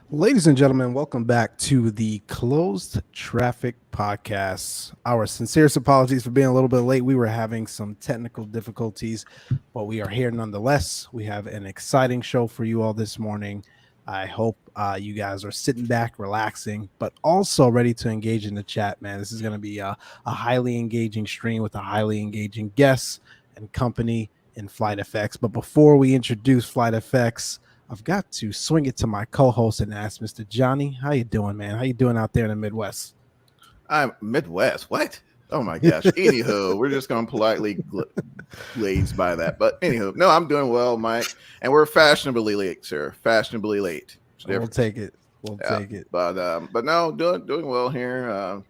Ladies and gentlemen, welcome back to the Closed Traffic Podcast. Our sincerest apologies for being a little bit late. We were having some technical difficulties, but we are here nonetheless. We have an exciting show for you all this morning. I hope you guys are sitting back, relaxing, but also ready to engage in the chat, man. This is going to be a highly engaging stream with a highly engaging guest and company in FlightFx. But before we introduce FlightFx, I've got to swing it to my co-host and ask Mr. Johnny, how you doing, man? How you doing out there in the Midwest? I'm Midwest. What? Oh my gosh. Anywho, we're just going to politely glaze by that. But anywho, no, I'm doing well, Mike. And we're fashionably late, sir. Fashionably late. We'll take it. We'll take it. But no, doing well here.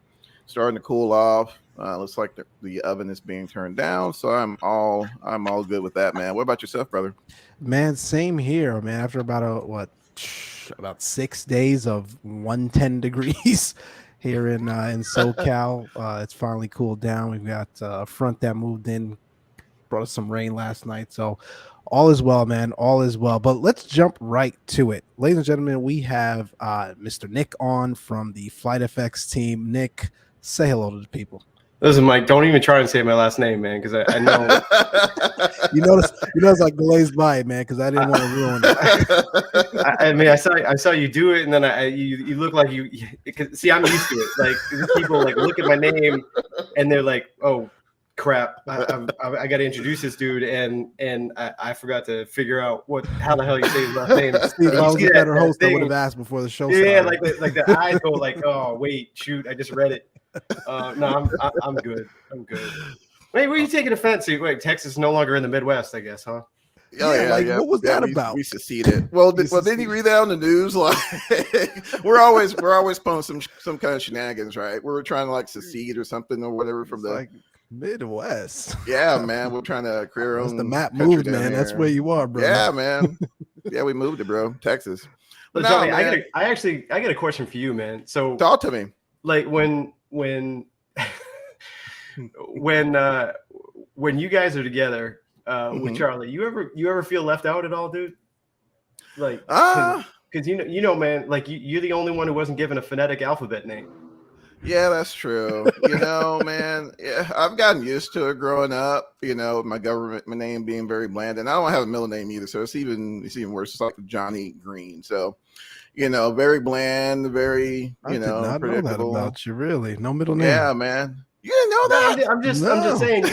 Starting to cool off. Looks like the oven is being turned down, so I'm all good with that, man. What about yourself, brother? Man, same here, man. After about 6 days of 110 degrees here in SoCal, it's finally cooled down. We've got a front that moved in, brought us some rain last night, so all is well, man. All is well. But let's jump right to it, ladies and gentlemen. We have Mr. Nick on from the FlightFx team. Nick, say hello to the people. Listen, Mike, don't even try and say my last name, man, because I know. you notice I glazed by it, man, because I didn't want to ruin it. I mean, I saw you do it, and then you look like you. See, I'm used to it. Like people like look at my name, and they're like, "Oh, crap! I got to introduce this dude," and I forgot to figure out how the hell you say his last name. Steve, if I was a better host, I would have asked before the show started. Yeah, like the eyes go like, "Oh, wait, shoot! I just read it." No, I'm good. I'm good. Wait, were you taking offense to? Wait, Texas is no longer in the Midwest, I guess, huh? Yeah. What was that about? We seceded. Well, didn't you read that on the news? Like, we're always pulling some kind of shenanigans, right? We're trying to like secede or something or whatever from the like Midwest. Yeah, man, we're trying to create our own. The map moved, man. That's where you are, bro. Yeah, man. Yeah, we moved it, bro. Texas. But no, Johnny, man. I got a question for you, man. So talk to me. Like when you guys are together with Charlie, you ever feel left out at all, dude? Like, because you know, man, like you're the only one who wasn't given a phonetic alphabet name. Yeah, that's true. Man, yeah, I've gotten used to it growing up. My name being very bland, and I don't have a middle name either, so it's even worse. It's like Johnny Green. So, very bland, very I did not know that about you. Really, no middle name. Yeah, man. You didn't know that? I'm just saying.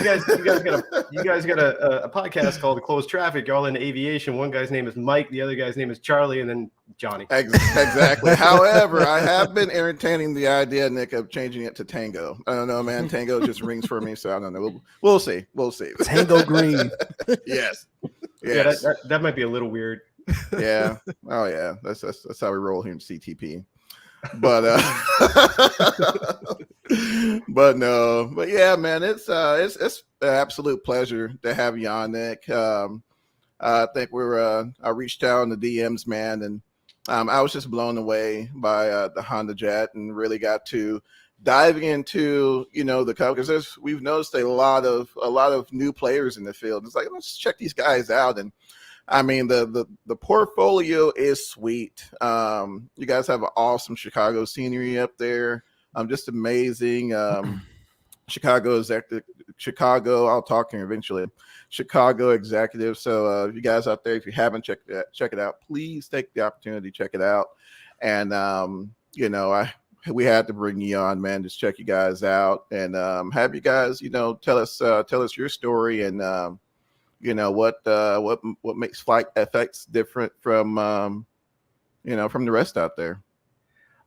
You guys got a podcast called Closed Traffic. You're all into aviation. One guy's name is Mike. The other guy's name is Charlie, and then Johnny. Exactly. However, I have been entertaining the idea, Nick, of changing it to Tango. I don't know, man. Tango just rings for me, so I don't know. We'll see. Tango Green. Yes. Yeah, that might be a little weird. Yeah. Oh yeah. That's how we roll here in CTP. But but yeah, man, it's an absolute pleasure to have you on, Nick. I think I reached out in the DMs, man, and I was just blown away by the Honda Jet and really got to dive into the company, because we've noticed a lot of new players in the field. It's like, let's check these guys out. And I mean, the portfolio is sweet. You guys have an awesome Chicago scenery up there. Just amazing. Chicago, I'll talk to you eventually. Chicago executive. So you guys out there, if you haven't checked it out, please take the opportunity to check it out. And we had to bring you on, man. Just check you guys out and have you guys, tell us your story and what makes FlightFx different from from the rest out there.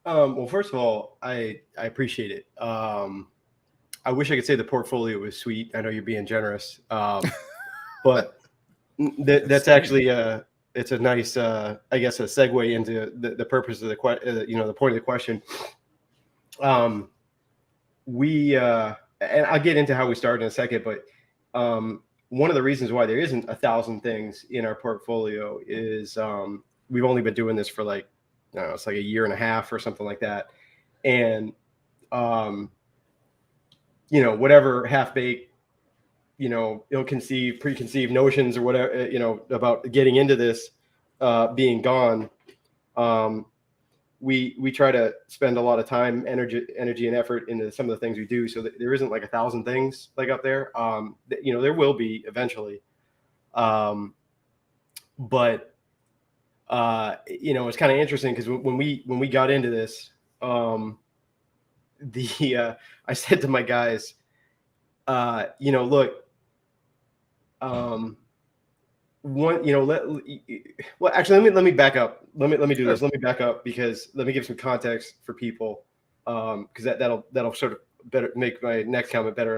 Well, first of all, I appreciate it. I wish I could say the portfolio was sweet. I know you're being generous, but that's actually it's a nice I guess a segue into the purpose of the the point of the question. And I'll get into how we started in a second, but one of the reasons why there isn't 1,000 things in our portfolio is we've only been doing this for like, I don't know, it's like a year and a half or something like that. And, whatever half-baked, ill-conceived, preconceived notions or whatever, about getting into this being gone, we try to spend a lot of time, energy, and effort into some of the things we do. So that there isn't like 1,000 things like up there. There will be eventually, but it's kind of interesting because when we got into this, I said to my guys, look, let me back up. Let me do this. Let me back up because let me give some context for people, because that'll sort of better make my next comment better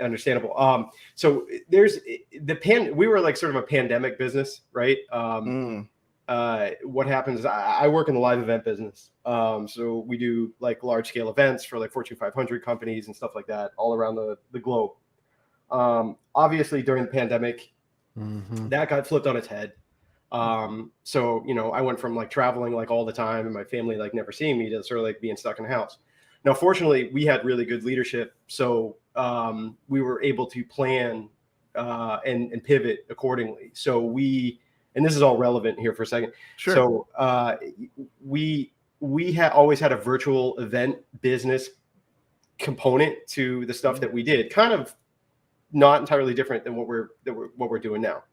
understandable. So there's we were like sort of a pandemic business, right? What happens is I work in the live event business. So we do like large scale events for like Fortune 500 companies and stuff like that all around the globe. Obviously during the pandemic, that got flipped on its head. So, I went from like traveling like all the time and my family like never seeing me to sort of like being stuck in the house. Now, fortunately, we had really good leadership. So we were able to plan and pivot accordingly. So and this is all relevant here for a second. Sure. So we always had a virtual event business component to the stuff that we did, kind of not entirely different than what we're doing now.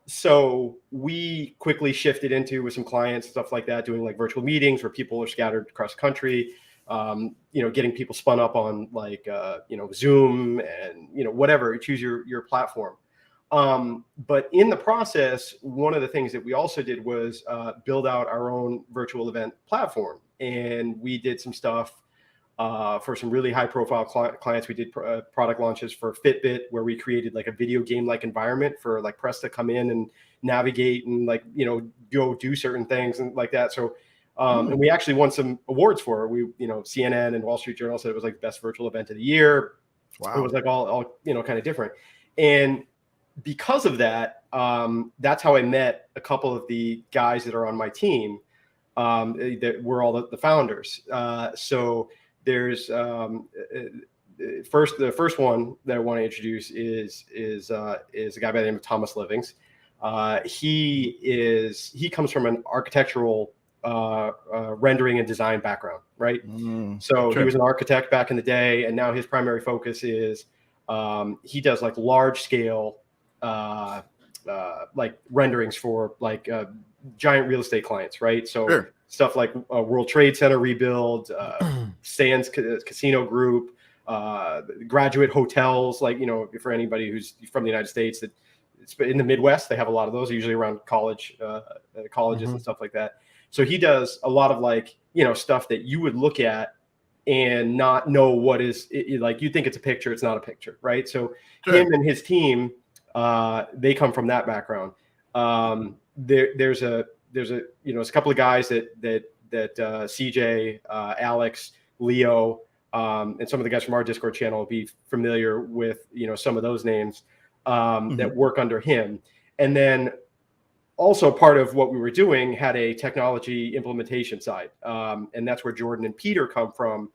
So we quickly shifted into with some clients, stuff like that, doing like virtual meetings where people are scattered across the country, getting people spun up on like, Zoom and, whatever, choose your platform. But in the process, one of the things that we also did was build out our own virtual event platform. And we did some stuff for some really high profile clients. We did product launches for Fitbit, where we created like a video game like environment for like press to come in and navigate and like, go do certain things and like that. So, and we actually won some awards for it. CNN and Wall Street Journal said it was like the best virtual event of the year. Wow. It was like all kind of different. And because of that, that's how I met a couple of the guys that are on my team, that were all the founders. So there's the first one that I want to introduce is a guy by the name of Thomas Livings. He comes from an architectural rendering and design background, right? So He was an architect back in the day, and now his primary focus is he does like large scale like renderings for like giant real estate clients, right? So stuff like World Trade Center rebuild, Sands Casino Group, graduate hotels, like, for anybody who's from the United States, that it's in the Midwest, they have a lot of those, usually around colleges and stuff like that. So he does a lot of like, stuff that you would look at and not know what is like, you think it's a picture, it's not a picture, right? So him and his team, they come from that background. There's a couple of guys that CJ, Alex, Leo, and some of the guys from our Discord channel will be familiar with, some of those names that work under him. And then also part of what we were doing had a technology implementation side. And that's where Jordan and Peter come from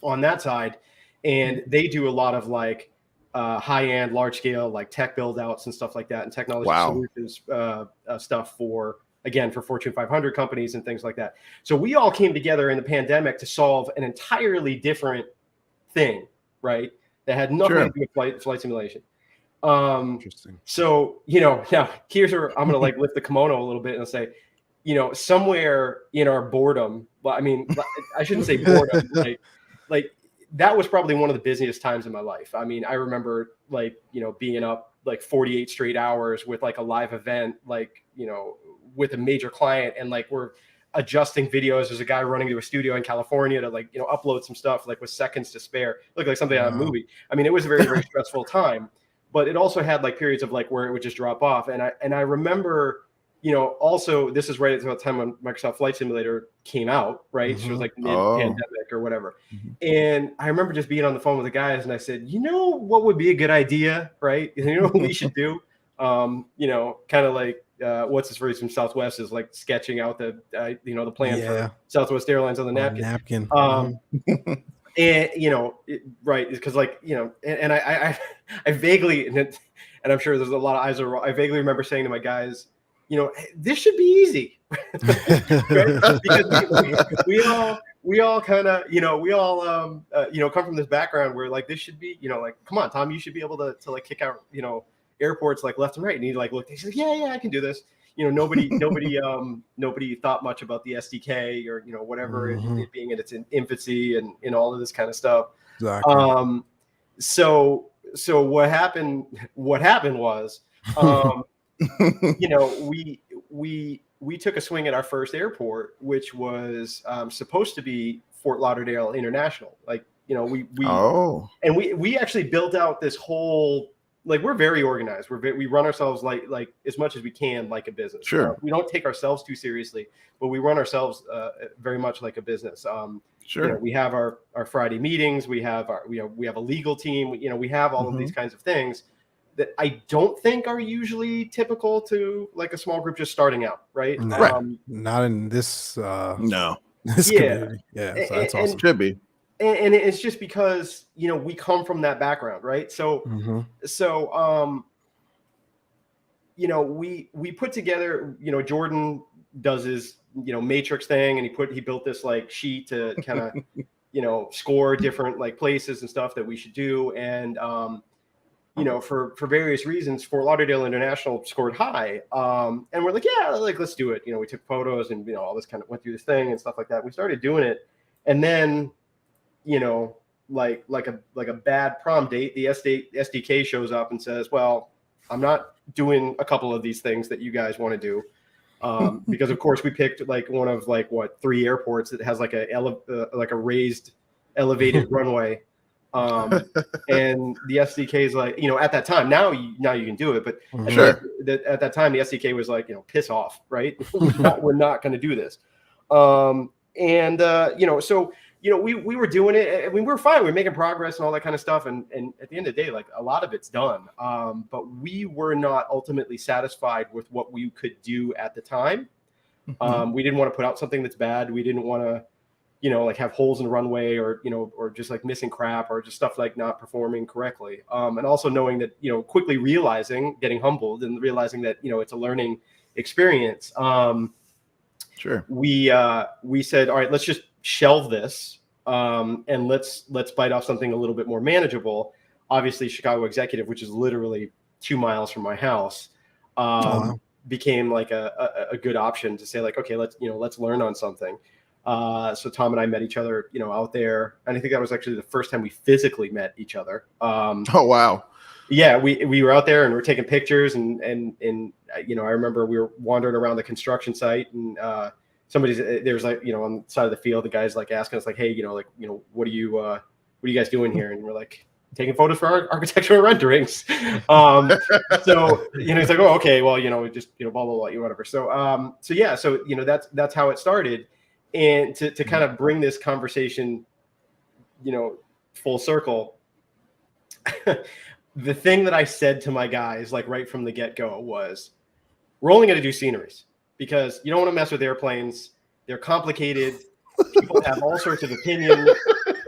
on that side. And they do a lot of like high-end, large-scale, like tech build-outs and stuff like that, and technology solutions stuff for Fortune 500 companies and things like that. So we all came together in the pandemic to solve an entirely different thing, right? That had nothing to do with flight simulation. Interesting. So, now here's where I'm going to like lift the kimono a little bit and say, somewhere in our boredom, well, I mean, I shouldn't say boredom, like that was probably one of the busiest times in my life. I mean, I remember like, being up like 48 straight hours with like a live event, like, with a major client, and like we're adjusting videos. There's a guy running to a studio in California to like, upload some stuff like with seconds to spare. Looked like something out of a movie. I mean, it was a very, very stressful time, but it also had like periods of like where it would just drop off. And I remember, also this is right at the time when Microsoft Flight Simulator came out, right? So it was like mid-pandemic or whatever. And I remember just being on the phone with the guys, and I said, what would be a good idea, right? What we should do? Kind of like what's his phrase from Southwest is like sketching out the the plan for Southwest Airlines on the napkin. And right, because like and I vaguely, and I'm sure there's a lot of eyes are. I vaguely remember saying to my guys, this should be easy, right? Because we all kind of, come from this background where like this should be, like, come on, Tom, you should be able to like kick out, airports like left and right. And he like looked, he said, yeah, I can do this. Nobody thought much about the SDK or whatever, it being in its infancy and all of this kind of stuff. Exactly. So what happened was, we took a swing at our first airport, which was supposed to be Fort Lauderdale International. Like, we actually built out this whole, like, we're very organized. We run ourselves like as much as we can like a business. Sure. We don't take ourselves too seriously, but we run ourselves very much like a business. Sure. We have our Friday meetings. We have we have a legal team. We have all of these kinds of things that I don't think are usually typical to like a small group just starting out, right? No, not in this. No. This community. Yeah, so that's awesome. Should be. And it's just because we come from that background, right? So we put together. Jordan does his matrix thing, and he built this like sheet to kind of score different like places and stuff that we should do, and for various reasons, Fort Lauderdale International scored high. And we're like, yeah, like, let's do it. We took photos and, all this kind of went through this thing and stuff like that. We started doing it. And then, like a bad prom date, the SDK shows up and says, well, I'm not doing a couple of these things that you guys want to do. Because of course we picked like one of like 3 airports that has like a raised elevated runway. And the SDK is like, at that time, now you can do it, but at that time the SDK was like, piss off, right? We're not going to do this. So we were doing it. I mean, we were fine. We were making progress and all that kind of stuff. And at the end of the day, like a lot of it's done. But we were not ultimately satisfied with what we could do at the time. We didn't want to put out something that's bad. We didn't want to, like have holes in the runway or just like missing crap or just stuff like not performing correctly. And also knowing that, quickly getting humbled and realizing that, it's a learning experience. Sure. We said, all right, let's just shelve this. And let's bite off something a little bit more manageable. Obviously Chicago Executive, which is literally 2 miles from my house, became like a good option to say like, okay, let's learn on something. So Tom and I met each other, out there. And I think that was actually the first time we physically met each other. Oh, wow. Yeah, we were out there and we're taking pictures and I remember we were wandering around the construction site and there's like, on the side of the field, the guy's like asking us like, hey, what are you guys doing here? And we're like, taking photos for our architectural renderings. So, he's like, oh, okay, well, just, blah, blah, blah, whatever. So, that's how it started. And to kind of bring this conversation, full circle, the thing that I said to my guys, like right from the get-go was, we're only going to do sceneries because you don't want to mess with airplanes. They're complicated. People have all sorts of opinions,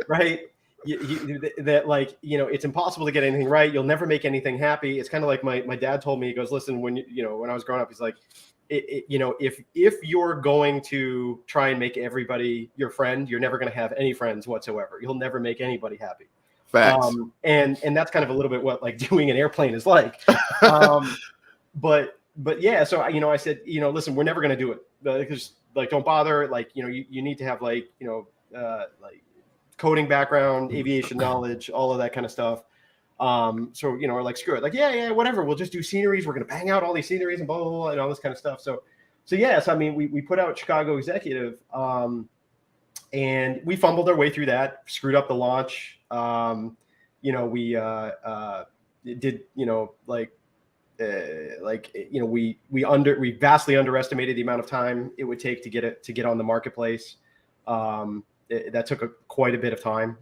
right? It's impossible to get anything right. You'll never make anything happy. It's kind of like my dad told me, he goes, listen, when I was growing up, he's like, if you're going to try and make everybody your friend, you're never going to have any friends whatsoever. You'll never make anybody happy. Facts. And that's kind of a little bit what like doing an airplane is like. But yeah, so I said, listen, we're never going to do it because like, don't bother. Like, you need to have like, like coding background, aviation knowledge, all of that kind of stuff. So, we're like, screw it. Like, yeah, whatever. We'll just do sceneries. We're going to bang out all these sceneries and blah, blah, blah, and all this kind of stuff. So yes, I mean, we put out Chicago Executive, and we fumbled our way through that, screwed up the launch. We did, we vastly underestimated the amount of time it would take to get on the marketplace. That took quite a bit of time.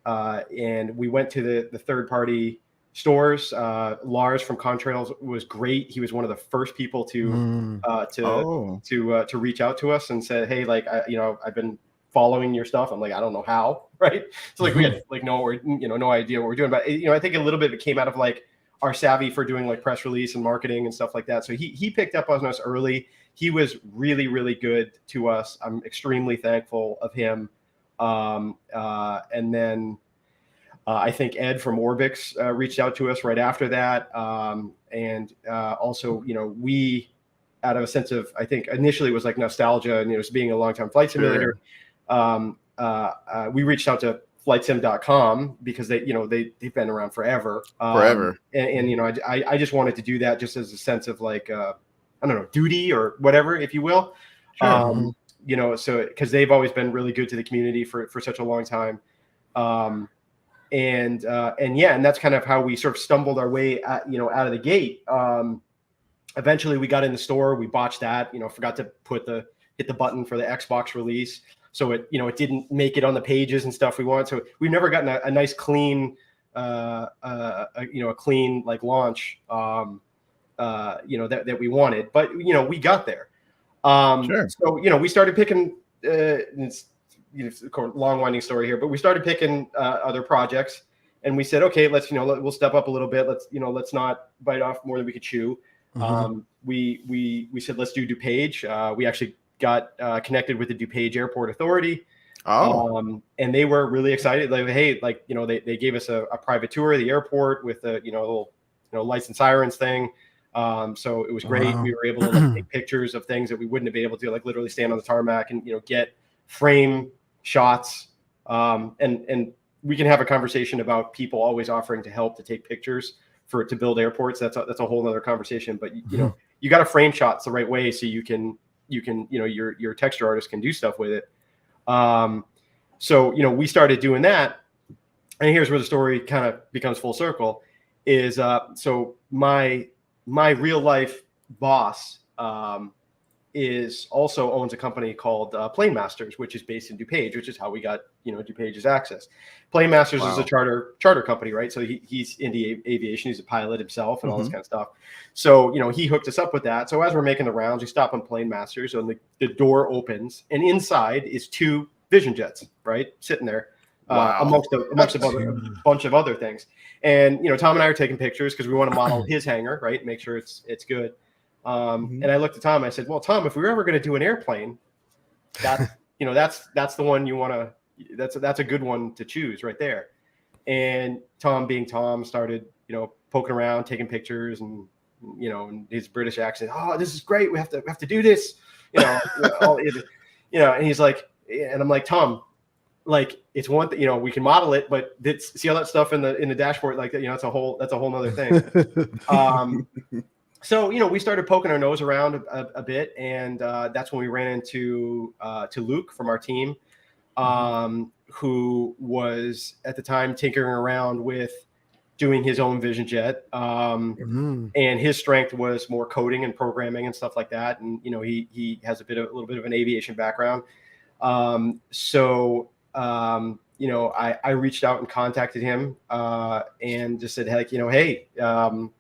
And we went to the third party stores. Lars from Contrails was great. He was one of the first people to reach out to us and said, hey, like, I've been following your stuff. I'm like, I don't know how, right? So like we had like no idea what we're doing, but I think a little bit of it came out of like are savvy for doing like press release and marketing and stuff like that. So he picked up on us early. He was really, really good to us. I'm extremely thankful of him. And then I think Ed from Orbix reached out to us right after that. Also, we, out of a sense of, I think initially it was like nostalgia and, being a longtime flight simulator, we reached out to flightsim.com because they've been around forever. I just wanted to do that just as a sense of like, I don't know, duty or whatever, if you will. Sure. So because they've always been really good to the community for such a long time. And that's kind of how we sort of stumbled our way out of the gate. Eventually we got in the store, we botched that, forgot to hit the button for the Xbox release. So it didn't make it on the pages and stuff we want. So we've never gotten a nice clean, a clean like launch, that we wanted, but we got there. So, we started picking, it's a long winding story here, but we started picking other projects and we said, okay, let's, we'll step up a little bit. Let's not bite off more than we could chew. We said, let's do DuPage. We actually got connected with the DuPage Airport Authority. And they were really excited. Like, hey, they gave us a private tour of the airport with a, little, lights and sirens thing. So it was great. We were able to take pictures of things that we wouldn't have been able to, like literally stand on the tarmac and, get frame shots. And we can have a conversation about people always offering to help to take pictures to build airports. That's a whole nother conversation, but you got to frame shots the right way so you can, your texture artist can do stuff with it. So, we started doing that, and here's where the story kind of becomes full circle is, so my real life boss, is also owns a company called Plane Masters, which is based in DuPage, which is how we got, DuPage's access. Plane Masters is a charter company, right? So he's into aviation. He's a pilot himself and all this kind of stuff. So, he hooked us up with that. So as we're making the rounds, we stop on Plane Masters and the door opens and inside is 2 Vision Jets, right? Sitting there amongst a bunch of other things. And, Tom and I are taking pictures because we want to model his hangar, right? Make sure it's good. And I looked at Tom. I said, "Well, Tom, if we were ever going to do an airplane, that's the one you want to. That's a good one to choose right there." And Tom, being Tom, started poking around, taking pictures, and in his British accent. "Oh, this is great. We have to do this." And he's like, and I'm like, "Tom, like it's one that we can model it, but see all that stuff in the dashboard, like that's a whole nother thing." So, we started poking our nose around a bit, and that's when we ran into to Luke from our team, who was at the time tinkering around with doing his own Vision Jet. And his strength was more coding and programming and stuff like that. And, he has a little bit of an aviation background. So I reached out and contacted him and just said, heck, hey,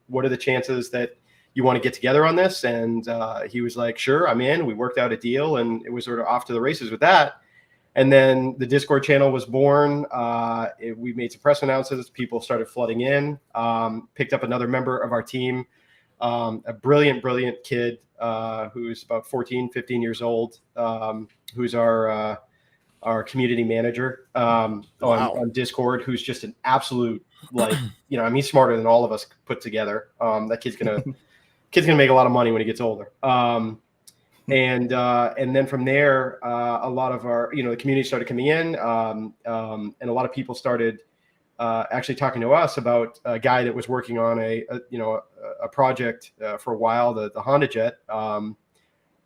what are the chances that you want to get together on this? And he was like, sure, I'm in. We worked out a deal and it was sort of off to the races with that. And then the Discord channel was born. We made some press announcements. People started flooding in, picked up another member of our team, a brilliant kid who's about 14, 15 years old, who's our community manager on Discord, who's just an absolute, he's smarter than all of us put together. That kid's gonna make a lot of money when he gets older. And then from there, a lot of our, the community started coming in, and a lot of people started actually talking to us about a guy that was working on a project for a while, the Honda Jet.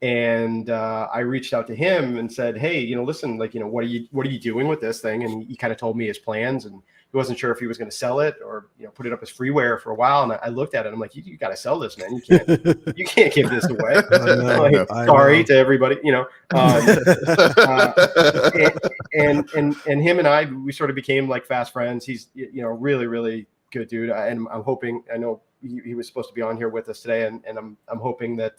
And I reached out to him and said, hey, listen, what are you doing with this thing? And he kind of told me his plans, and he wasn't sure if he was going to sell it or, put it up as freeware for a while. And I looked at it. I'm like, you got to sell this, man. You can't give this away. Sorry to everybody, and him and I, we sort of became like fast friends. He's, really, really good dude. And I'm hoping, I know he was supposed to be on here with us today. And I'm hoping that,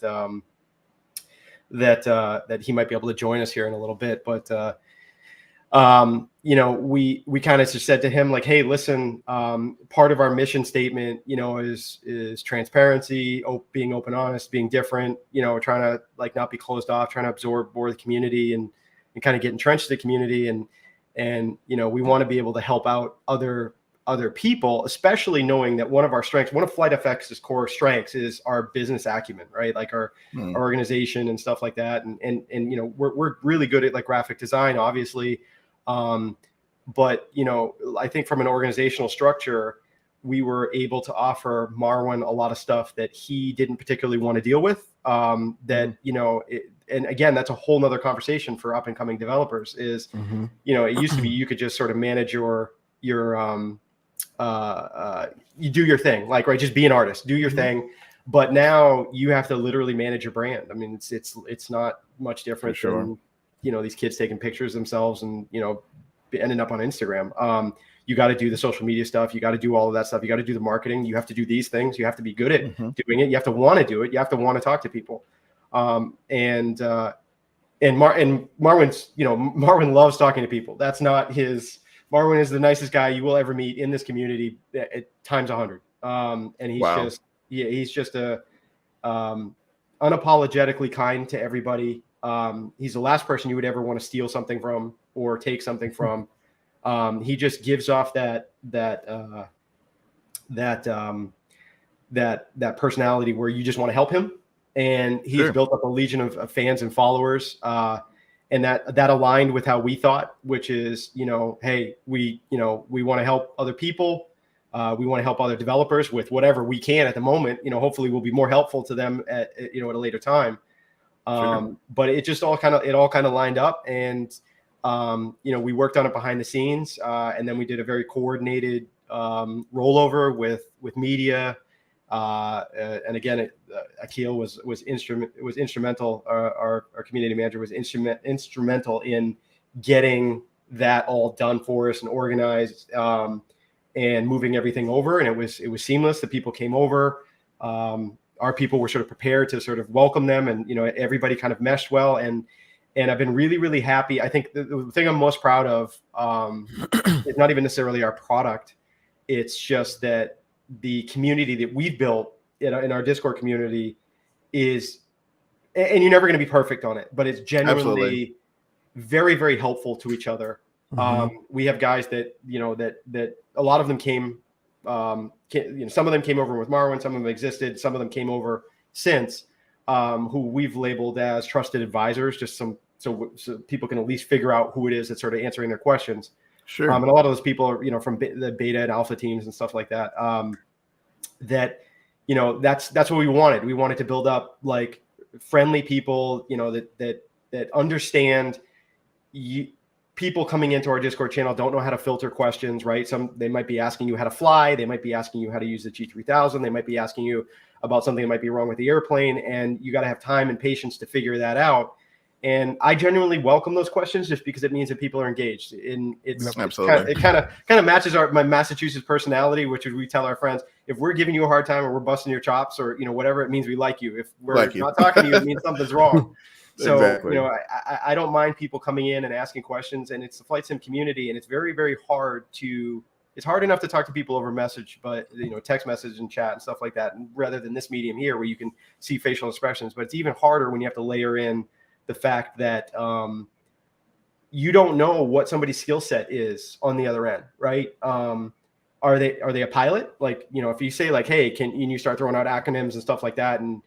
that he might be able to join us here in a little bit. But we kind of just said to him like, hey, listen, part of our mission statement, is transparency, being open, honest, being different, trying to like not be closed off, trying to absorb more of the community and kind of get entrenched in the community. And we want to be able to help out other people, especially knowing that one of FlightFx's core strengths is our business acumen, right? Like our organization and stuff like that. And we're really good at like graphic design, obviously. But I think from an organizational structure, we were able to offer Marwan a lot of stuff that he didn't particularly want to deal with. And again, that's a whole nother conversation for up and coming developers is, it used to be, you could just sort of manage your you do your thing, like, right. Just be an artist, do your thing. But now you have to literally manage your brand. I mean, it's not much different than, these kids taking pictures themselves and, ending up on Instagram. You got to do the social media stuff. You got to do all of that stuff. You got to do the marketing. You have to do these things. You have to be good at doing it. You have to want to do it. You have to want to talk to people. And Marwan's, Marwan loves talking to people. That's not his. Marwan is the nicest guy you will ever meet in this community at times 100. And he's just a unapologetically kind to everybody. He's the last person you would ever want to steal something from or take something from. He just gives off that personality where you just want to help him. And he's built up a legion of fans and followers. And that aligned with how we thought, which is, hey, we want to help other people. We want to help other developers with whatever we can at the moment. Hopefully we'll be more helpful to them at a later time. But it just all kind of lined up, and we worked on it behind the scenes, and then we did a very coordinated rollover with media. And again, Akil was instrumental. Our community manager was instrumental in getting that all done for us and organized, and moving everything over. And it was seamless. The people came over. Our people were sort of prepared to sort of welcome them, and everybody kind of meshed well. And I've been really, really happy. I think the thing I'm most proud of is not even necessarily our product. It's just that the community that we've built in our Discord community is, and you're never going to be perfect on it, but it's genuinely very, very helpful to each other. We have guys that, that a lot of them came, some of them came over with Marwan, some of them existed, some of them came over since, who we've labeled as trusted advisors, just so people can at least figure out who it is that's sort of answering their questions. Sure. And a lot of those people are, from the beta and alpha teams and stuff like that. That's what we wanted. We wanted to build up like friendly people, that understand. People coming into our Discord channel don't know how to filter questions, right? They might be asking you how to fly. They might be asking you how to use the G3000. They might be asking you about something that might be wrong with the airplane, and you got to have time and patience to figure that out. And I genuinely welcome those questions just because it means that people are engaged. And it kind of matches my Massachusetts personality, which is we tell our friends, if we're giving you a hard time or we're busting your chops or whatever, it means we like you. If we're not talking to you, it means something's wrong. So, exactly. I don't mind people coming in and asking questions, and it's the flight sim community, and it's very, very hard it's hard enough to talk to people over message, but text message and chat and stuff like that, rather than this medium here where you can see facial expressions. But it's even harder when you have to layer in the fact that you don't know what somebody's skill set is on the other end, right? Are they a pilot? Like, if you say like, hey, and you start throwing out acronyms and stuff like that, and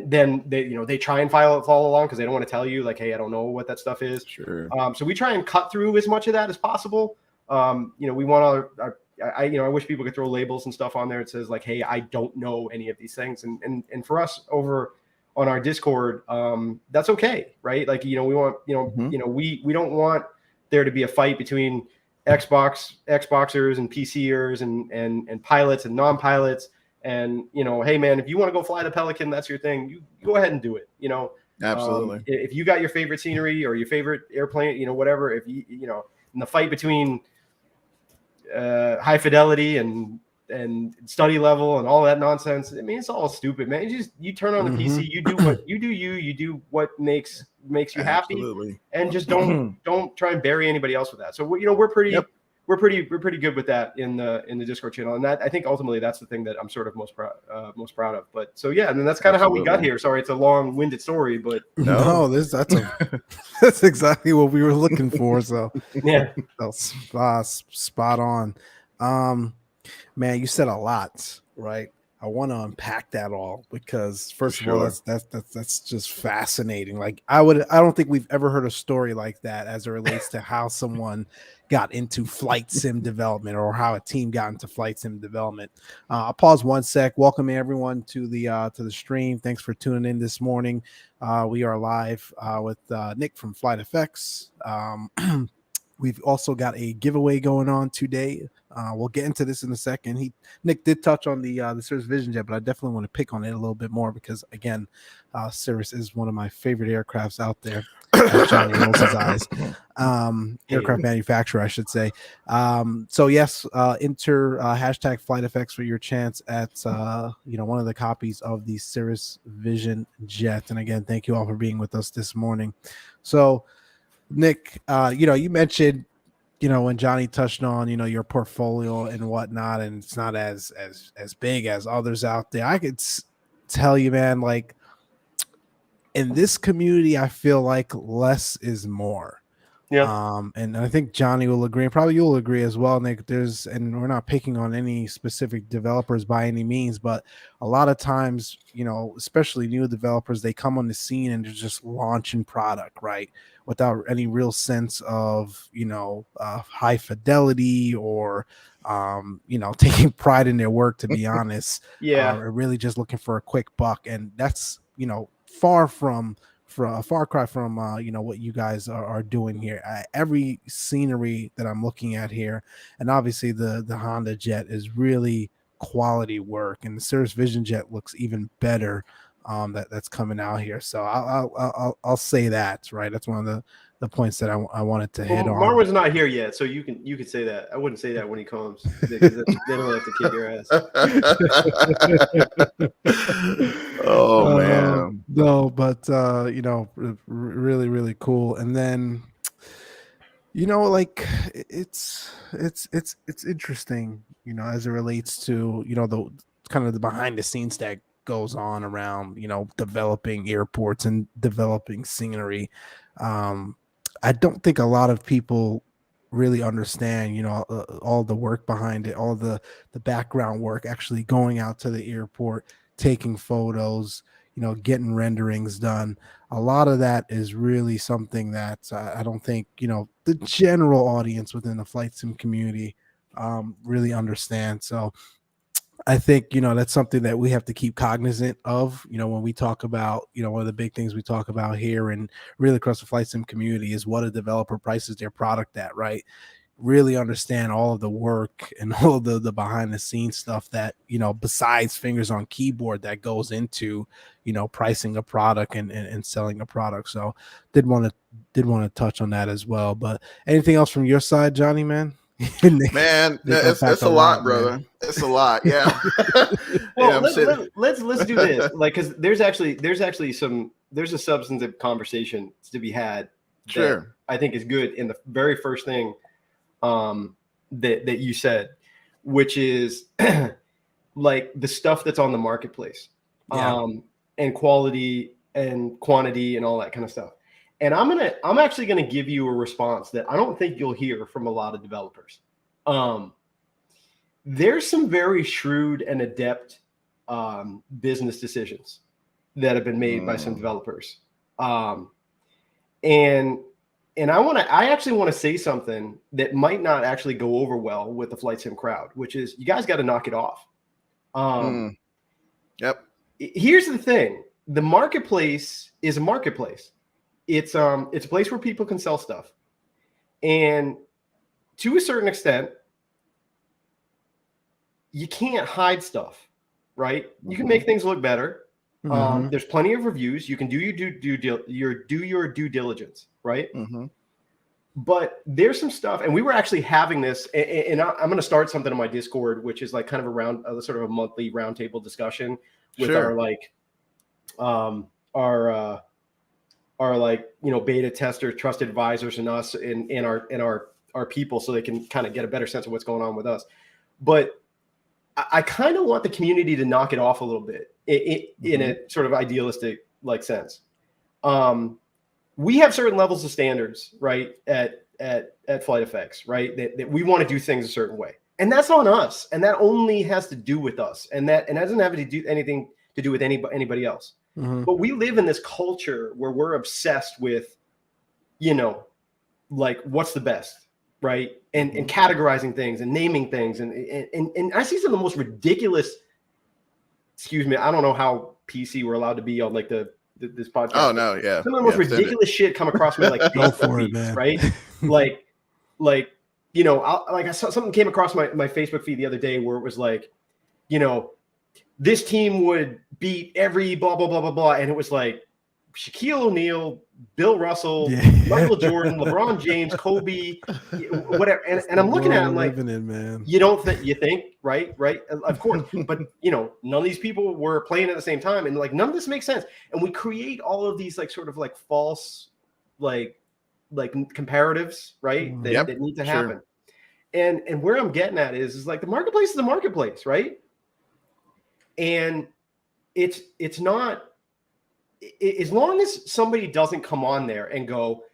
then they try and follow along because they don't want to tell you like, hey, I don't know what that stuff is. Sure. So we try and cut through as much of that as possible. We want I wish people could throw labels and stuff on there. It says like, hey, I don't know any of these things. And for us over on our Discord, that's okay. Right. Like, we want, we don't want there to be a fight between Xboxers and PCers and pilots and non-pilots. And, hey man, if you want to go fly the Pelican, that's your thing. You go ahead and do it. Absolutely. If you got your favorite scenery or your favorite airplane, whatever, if in the fight between High Fidelity and and study level and all that nonsense. I mean, it's all stupid, man. You turn on the PC, you do you do what makes you happy, Absolutely. and just don't try and bury anybody else with that. So we're pretty good with that in the Discord channel, and that I think ultimately that's the thing that I'm sort of most proud of. But so yeah, and then that's kind of how we got here. Sorry, it's a long-winded story, but that's exactly what we were looking for. So yeah, that's spot on. Man, you said a lot, right? I want to unpack that all because first of all, that's just fascinating. Like I don't think we've ever heard a story like that as it relates to how someone got into flight sim development or how a team got into flight sim development. I'll pause one sec. Welcome everyone to the stream. Thanks for tuning in this morning. We are live with Nick from FlightFx. We've also got a giveaway going on today. We'll get into this in a second. Nick did touch on the Cirrus Vision Jet, but I definitely want to pick on it a little bit more because, again, Cirrus is one of my favorite aircrafts out there. Johnny rolls his eyes. Aircraft manufacturer, I should say. So yes, enter hashtag FlightFx for your chance at one of the copies of the Cirrus Vision Jet. And again, thank you all for being with us this morning. So, Nick, you mentioned, when Johnny touched on, your portfolio and whatnot, and it's not as big as others out there. I could tell you, man, like in this community, I feel like less is more. Yeah. And I think Johnny will agree, and probably you'll agree as well, Nick. And we're not picking on any specific developers by any means, but a lot of times, especially new developers, they come on the scene and they're just launching product, right? Without any real sense of, high fidelity or, taking pride in their work, to be honest. Yeah. Really just looking for a quick buck. And that's, far a far cry from what you guys are doing here. Every scenery that I'm looking at here, and obviously the Honda Jet is really quality work, and the Cirrus Vision Jet looks even better. That's coming out here. So I'll say that, right. That's one of the points that I wanted to hit on. Marwan's not here yet, so you could say that. I wouldn't say that when he comes because they don't like to kick your ass. Oh man, no, but really, really cool. And then, like it's interesting, as it relates to the kind of the behind the scenes that goes on around developing airports and developing scenery. I don't think a lot of people really understand, all the work behind it, all the background work, actually going out to the airport, taking photos, getting renderings done. A lot of that is really something that I don't think, the general audience within the flight sim community really understands. So I think, that's something that we have to keep cognizant of, when we talk about, one of the big things we talk about here and really across the flight sim community is what a developer prices their product at, right? Really understand all of the work and all of the behind the scenes stuff that, besides fingers on keyboard that goes into, pricing a product and selling a product. So did want to touch on that as well. But anything else from your side, Johnny, man? Man, it's a lot, brother. Man. It's a lot. Yeah. Well, let's do this. Like, because there's a substantive conversation to be had. Sure. I think is good in the very first thing that you said, which is like the stuff that's on the marketplace, and quality and quantity and all that kind of stuff. And I'm actually gonna give you a response that I don't think you'll hear from a lot of developers. There's some very shrewd and adept business decisions that have been made by some developers. And I actually want to say something that might not actually go over well with the flight sim crowd, which is you guys got to knock it off. Yep. Here's the thing: the marketplace is a marketplace. It's a place where people can sell stuff, and to a certain extent, you can't hide stuff, right? You can make things look better. There's plenty of reviews. You can do your due diligence, right? But there's some stuff, and we were actually having this, and I'm going to start something on my Discord, which is like kind of around sort of a monthly roundtable discussion with our like, our like, you know, beta tester, trusted advisors, and us, and our people, so they can kind of get a better sense of what's going on with us. But I kind of want the community to knock it off a little bit in a sort of idealistic like sense. We have certain levels of standards, right, at FlightFx, right, that we want to do things a certain way, and that's on us, and that only has to do with us, and that doesn't have to do anything to do with anybody else. But we live in this culture where we're obsessed with, you know, like what's the best, right, and categorizing things and naming things, and I see some of the most ridiculous. Excuse me, I don't know how PC we're allowed to be on like this podcast. Oh no, yeah. Some of the most ridiculous shit come across me like Facebook feeds, man. Right? like you know, I saw something came across my Facebook feed the other day where it was like, you know, this team would beat every blah blah blah blah blah, and it was like Shaquille O'Neal, Bill Russell, Michael Jordan, LeBron James, Kobe, whatever. And I'm looking at it, I'm like, you don't think, you think, right? Of course. But, you know, none of these people were playing at the same time. And like, none of this makes sense. And we create all of these like sort of like false, like comparatives, right? That need to happen. Sure. And where I'm getting at is like the marketplace is the marketplace, right? And it's not, as long as somebody doesn't come on there and go,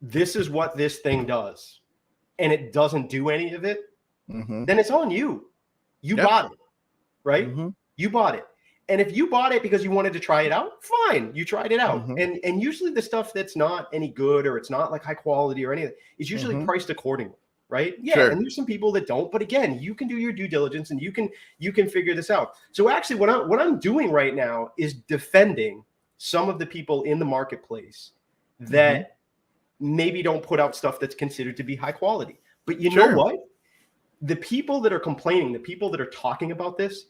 this is what this thing does, and it doesn't do any of it, then it's on you. You bought it, right? You bought it. And if you bought it because you wanted to try it out, fine, you tried it out. And usually the stuff that's not any good, or it's not like high quality or anything, is usually priced accordingly, right? Yeah, sure. And there's some people that don't, but again, you can do your due diligence and you can figure this out. So actually what I'm doing right now is defending some of the people in the marketplace that maybe don't put out stuff that's considered to be high quality. But you know what? The people that are complaining, the people that are talking about this,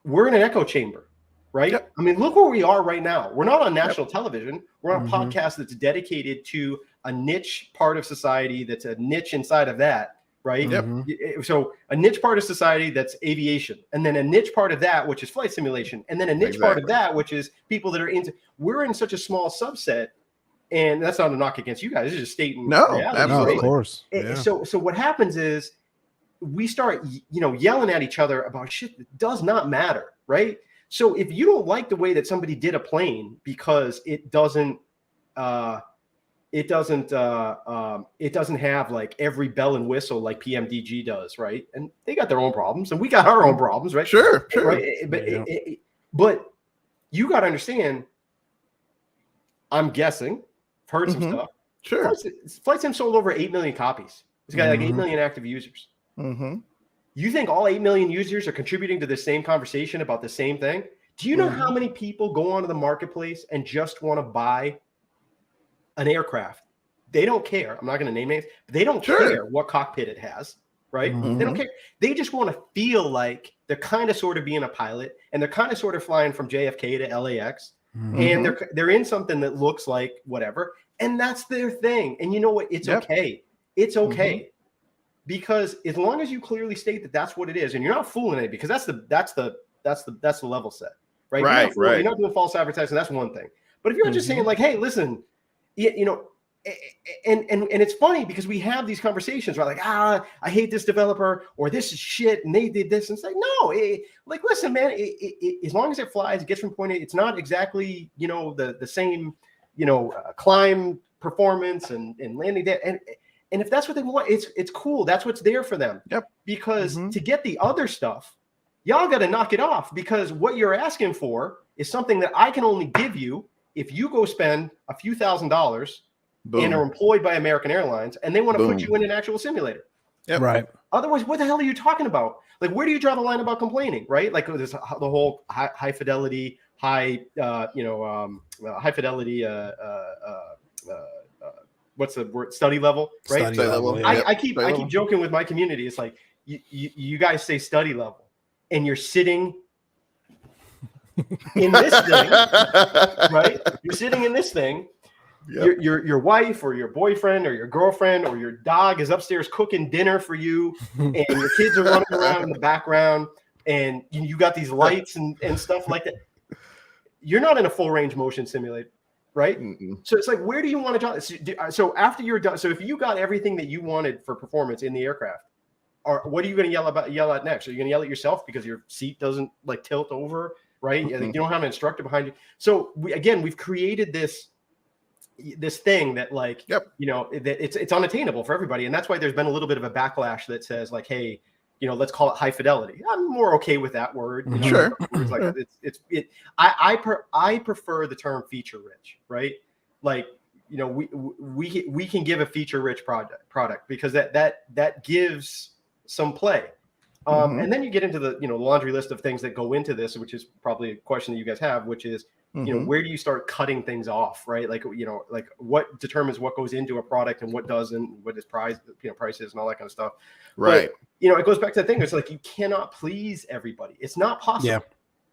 we're in an echo chamber, right? Yep. I mean, look where we are right now. We're not on national television. We're on a podcast that's dedicated to a niche part of society that's a niche inside of that, right? So a niche part of society that's aviation, and then a niche part of that, which is flight simulation, and then a niche part of that, which is people that are into. We're in such a small subset, and that's not a knock against you guys. It's just stating reality, right? Of course. Yeah. So what happens is we start, you know, yelling at each other about shit that does not matter, right? So if you don't like the way that somebody did a plane because it doesn't have like every bell and whistle like PMDG does, right? And they got their own problems, and we got our own problems, right? Sure. Right? But you got to understand. I'm guessing, heard some stuff. Sure. Flight Sim sold over 8 million copies. It's got like 8 million active users. You think all 8 million users are contributing to the same conversation about the same thing? Do you know how many people go onto the marketplace and just want to buy an aircraft? They don't care. I'm not going to name names. They don't care what cockpit it has, right? They don't care. They just want to feel like they're kind of sort of being a pilot, and they're kind of sort of flying from JFK to LAX, and they're in something that looks like whatever, and that's their thing. And you know what? It's okay. It's okay. Because as long as you clearly state that that's what it is, and you're not fooling it, because that's the level set, right? You're not doing false advertising. That's one thing. But if you're just saying like, hey, listen, you know, and it's funny because we have these conversations where like, I hate this developer, or this is shit, and they did this, and it's like, no, like, listen, man, as long as it flies, it gets from point A. It's not exactly, you know, the same, you know, climb performance and landing there, and if that's what they want, it's cool. That's what's there for them. Because to get the other stuff, y'all got to knock it off, because what you're asking for is something that I can only give you if you go spend a few $1,000s and are employed by American Airlines, and they want to put you in an actual simulator. Right. Otherwise, what the hell are you talking about? Like, where do you draw the line about complaining, right? Like, there's the whole high fidelity, high fidelity, what's the word? Study level, right? Study level. I keep joking with my community. It's like you guys say study level, and you're sitting in this thing, right? You're sitting in this thing, your wife or your boyfriend or your girlfriend or your dog is upstairs cooking dinner for you, and your kids are running around in the background, and you got these lights and stuff like that. You're not in a full range motion simulator, right? Mm-mm. So it's like, where do you want to jump? So after you're done, so if you got everything that you wanted for performance in the aircraft, or what are you going to yell at next? Are you going to yell at yourself because your seat doesn't like tilt over, right? Mm-hmm. You don't have an instructor behind you. So we've created this thing that like, yep. That it's unattainable for everybody. And that's why there's been a little bit of a backlash that says like, hey, let's call it high fidelity. I'm more okay with that word. Sure. It's like I prefer the term feature rich, right? Like, we can give a feature rich product because that gives some play. And then you get into the laundry list of things that go into this, which is probably a question that you guys have, which is where do you start cutting things off, right? Like like what determines what goes into a product and what doesn't, what is price is and all that kind of stuff, right? But, it goes back to the thing. It's like you cannot please everybody. It's not possible.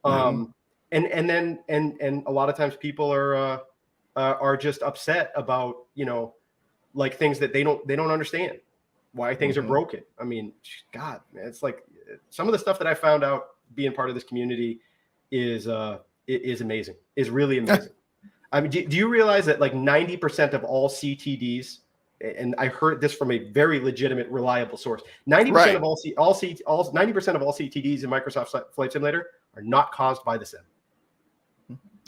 Yeah. And then a lot of times people are just upset about like things that they don't understand why things are broken. I mean, God, man, it's like some of the stuff that I found out being part of this community is amazing. Is really amazing. I mean, do you realize that like 90% of all CTDs, and I heard this from a very legitimate, reliable source, 90% of all 90% of all CTDs in Microsoft Flight Simulator are not caused by the sim.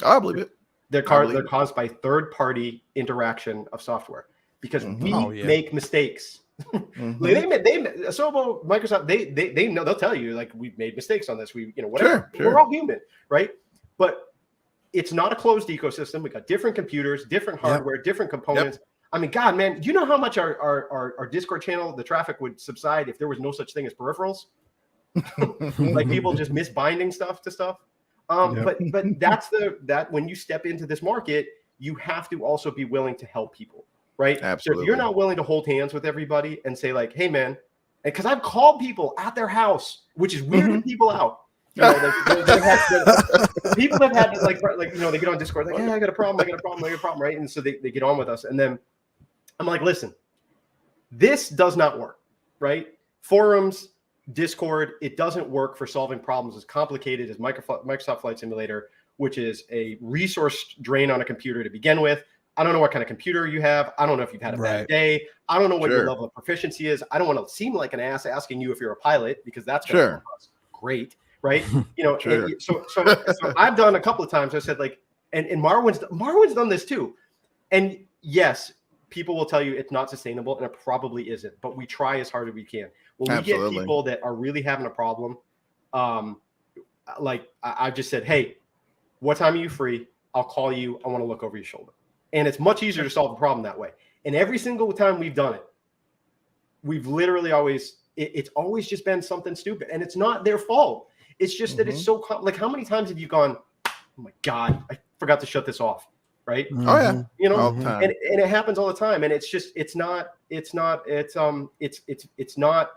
I believe it. They're caused by third-party interaction of software because we make mistakes. Microsoft, they know, they'll tell you like we've made mistakes on this. We whatever. Sure. We're all human, right? But it's not a closed ecosystem. We got different computers, different hardware, different components. Yep. I mean, God, man, do you know how much our Discord channel, the traffic would subside if there was no such thing as peripherals? Like people just misbinding stuff to stuff. But that's that when you step into this market, you have to also be willing to help people, right? Absolutely. So if you're not willing to hold hands with everybody and say like, hey, man, because I've called people at their house, which is weirding people out. People have had like they get on Discord like, hey, I got a problem, right? And so they get on with us, and then I'm like, listen, this does not work, right? Forums, Discord, it doesn't work for solving problems as complicated as Microsoft Flight Simulator, which is a resource drain on a computer to begin with. I don't know what kind of computer you have. I don't know if you've had a bad day. I don't know what your level of proficiency is. I don't want to seem like an ass asking you if you're a pilot because that's great. Right. So I've done a couple of times. I said like, and Marwin's done this too. And yes, people will tell you it's not sustainable and it probably isn't, but we try as hard as we can. When we get people that are really having a problem, like I've just said, hey, what time are you free? I'll call you. I want to look over your shoulder. And it's much easier to solve a problem that way. And every single time we've done it, we've literally it's always just been something stupid and it's not their fault. It's just that it's so like, how many times have you gone, oh my God, I forgot to shut this off. Right. Oh yeah. All the time. And it happens all the time. And it's just, it's not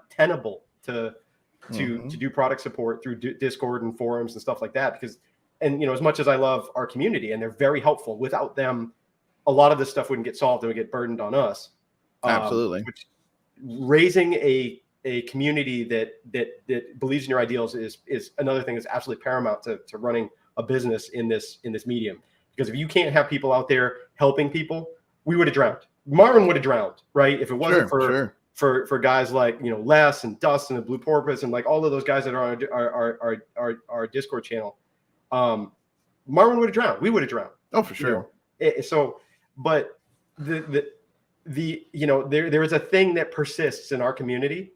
tenable to do product support through Discord and forums and stuff like that. Because, and as much as I love our community and they're very helpful, without them, a lot of this stuff wouldn't get solved and would get burdened on us. Absolutely. Which, raising a community that believes in your ideals is another thing that's absolutely paramount to running a business in this medium. Because if you can't have people out there helping people, we would have drowned. Marvin would have drowned, right? If it wasn't for guys like Les and Dustin and Blue Porpoise and like all of those guys that are on our Discord channel, Marvin would have drowned. We would have drowned. Oh, for sure. But there is a thing that persists in our community.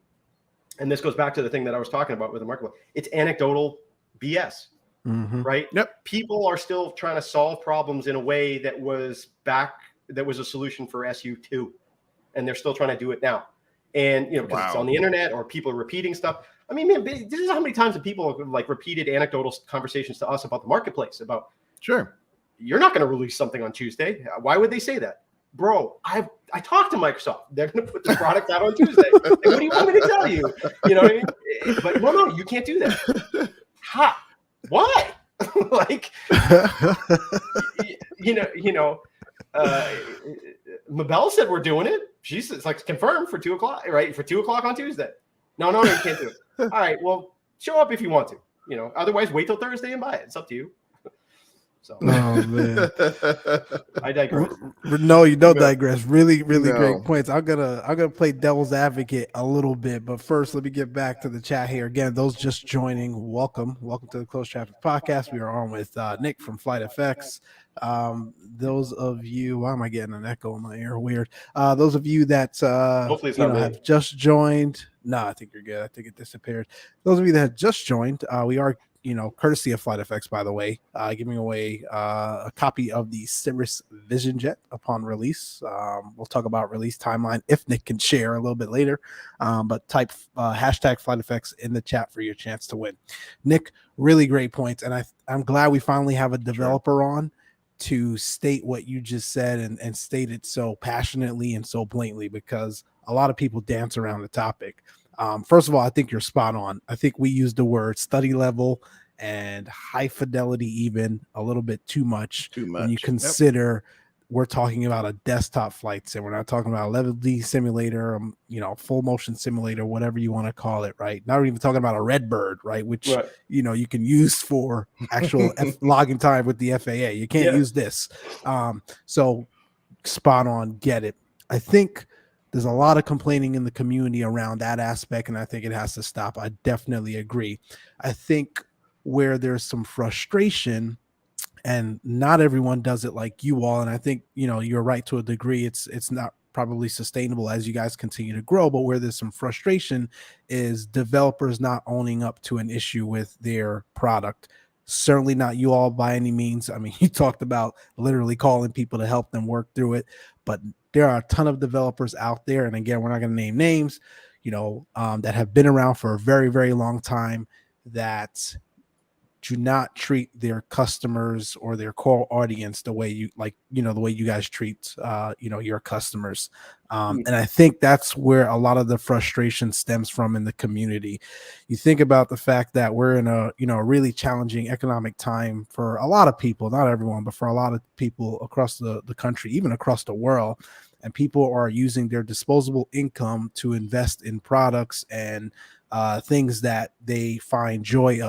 And this goes back to the thing that I was talking about with the marketplace. It's anecdotal BS, right? Yep. People are still trying to solve problems in a way that was a solution for SU2, and they're still trying to do it now. And because it's on the internet or people are repeating stuff. I mean, man, this is how many times that people have like repeated anecdotal conversations to us about the marketplace. About you're not going to release something on Tuesday. Why would they say that? Bro, I talked to Microsoft. They're going to put the product out on Tuesday. Like, what do you want me to tell you? You know what I mean? But no, you can't do that. Why? Like, Mabel said we're doing it. It's like confirmed for 2:00, right? For 2:00 on Tuesday. No, you can't do it. All right, well, show up if you want to. Otherwise, wait till Thursday and buy it. It's up to you. So, oh man, I digress. No, you don't digress. Really, really No. great points. I'm gonna play devil's advocate a little bit, but first, let me get back to the chat here. Again, those just joining, welcome to the Closed Traffic Podcast. We are on with Nick from FlightFx. Those of you, why am I getting an echo in my ear? Weird. Those of you that Hopefully it's not me. have just joined. No, I think you're good. I think it disappeared. Those of you that have just joined, we are, courtesy of FlightFx, by the way, giving away a copy of the Cirrus Vision Jet upon release. We'll talk about release timeline if Nick can share a little bit later. But type hashtag FlightFx in the chat for your chance to win. Nick, really great points, and I'm glad we finally have a developer on to state what you just said and state it so passionately and so blatantly, because a lot of people dance around the topic. First of all, I think you're spot on. I think we use the word study level and high fidelity even a little bit too much. When you consider we're talking about a desktop flight sim. We're not talking about a level D simulator, full motion simulator, whatever you want to call it, right? Not even talking about a Redbird, right? Which, you can use for actual logging time with the FAA. You can't use this. So spot on, get it. I think there's a lot of complaining in the community around that aspect, and I think it has to stop. I definitely agree. I think where there's some frustration, and not everyone does it like you all, and I think you're right to a degree. It's not probably sustainable as you guys continue to grow, but where there's some frustration is developers not owning up to an issue with their product. Certainly not you all by any means. I mean, you talked about literally calling people to help them work through it, but there are a ton of developers out there, and again, we're not going to name names, that have been around for a very, very long time that do not treat their customers or their core audience the way you the way you guys treat, your customers. And I think that's where a lot of the frustration stems from in the community. You think about the fact that we're in a really challenging economic time for a lot of people, not everyone, but for a lot of people across the country, even across the world. And people are using their disposable income to invest in products and things that they find joy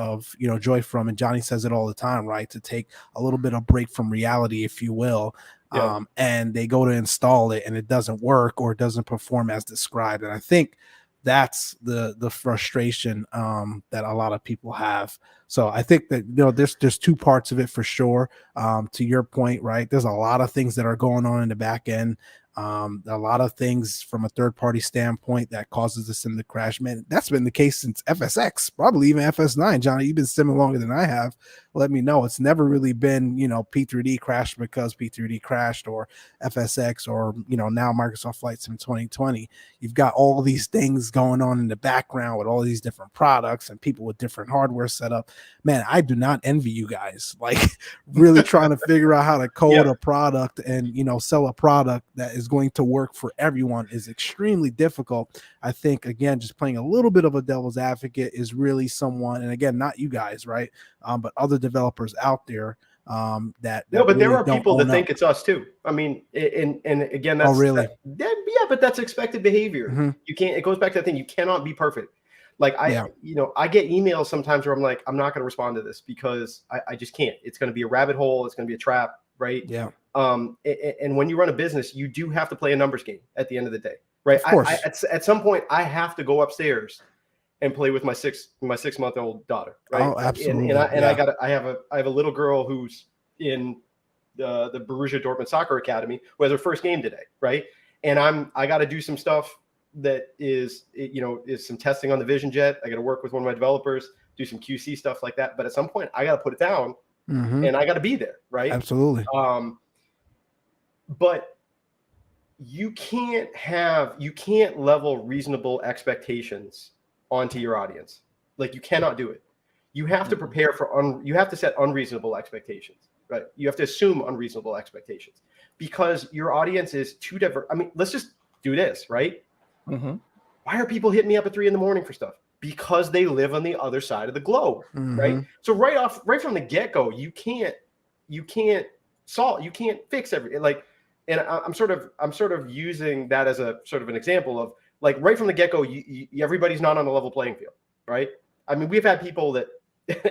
from. And Johnny says it all the time, right? To take a little bit of break from reality, if you will. And they go to install it and it doesn't work or it doesn't perform as described. And I think that's the frustration that a lot of people have. So I think that there's two parts of it for sure. To your point, right? There's a lot of things that are going on in the back end. A lot of things from a third-party standpoint that causes the sim to crash. Man, that's been the case since FSX, probably even FS9. Johnny, you've been simming longer than I have. Let me know. It's never really been, P3D crashed because P3D crashed, or FSX, or now Microsoft Flight Sim 2020. You've got all these things going on in the background with all these different products and people with different hardware setup. Man, I do not envy you guys. Like, really trying to figure out how to code a product and sell a product that is going to work for everyone is extremely difficult. I think, again, just playing a little bit of a devil's advocate is really someone, and again, not you guys, right? But other developers out there that no, but really there are people that think up. it's us too. I mean, and again, that's really? But that's expected behavior. Mm-hmm. You can't. It goes back to that thing. You cannot be perfect. Like I get emails sometimes where I'm like, I'm not going to respond to this because I just can't. It's going to be a rabbit hole. It's going to be a trap, right? Yeah. And when you run a business, you do have to play a numbers game at the end of the day, right? Of course. At some point, I have to go upstairs and play with my 6-month-old daughter, right? Oh, absolutely. I have a little girl who's in the Borussia Dortmund soccer academy who has her first game today, right? And I got to do some stuff that is some testing on the Vision Jet. I got to work with one of my developers, do some QC stuff like that. But at some point, I got to put it down, and I got to be there, right? Absolutely. But you can't level reasonable expectations onto your audience. Like, you cannot do it. You have to prepare for you have to set unreasonable expectations, right? You have to assume unreasonable expectations because your audience is too diverse. I mean, let's just do this, right? Mm-hmm. Why are people hitting me up at 3 a.m. for stuff? Because they live on the other side of the globe, right? So right from the get-go, you can't fix everything. Like, and I'm sort of using that as a sort of an example of like right from the get-go, everybody's not on a level playing field, right? I mean, we've had people that,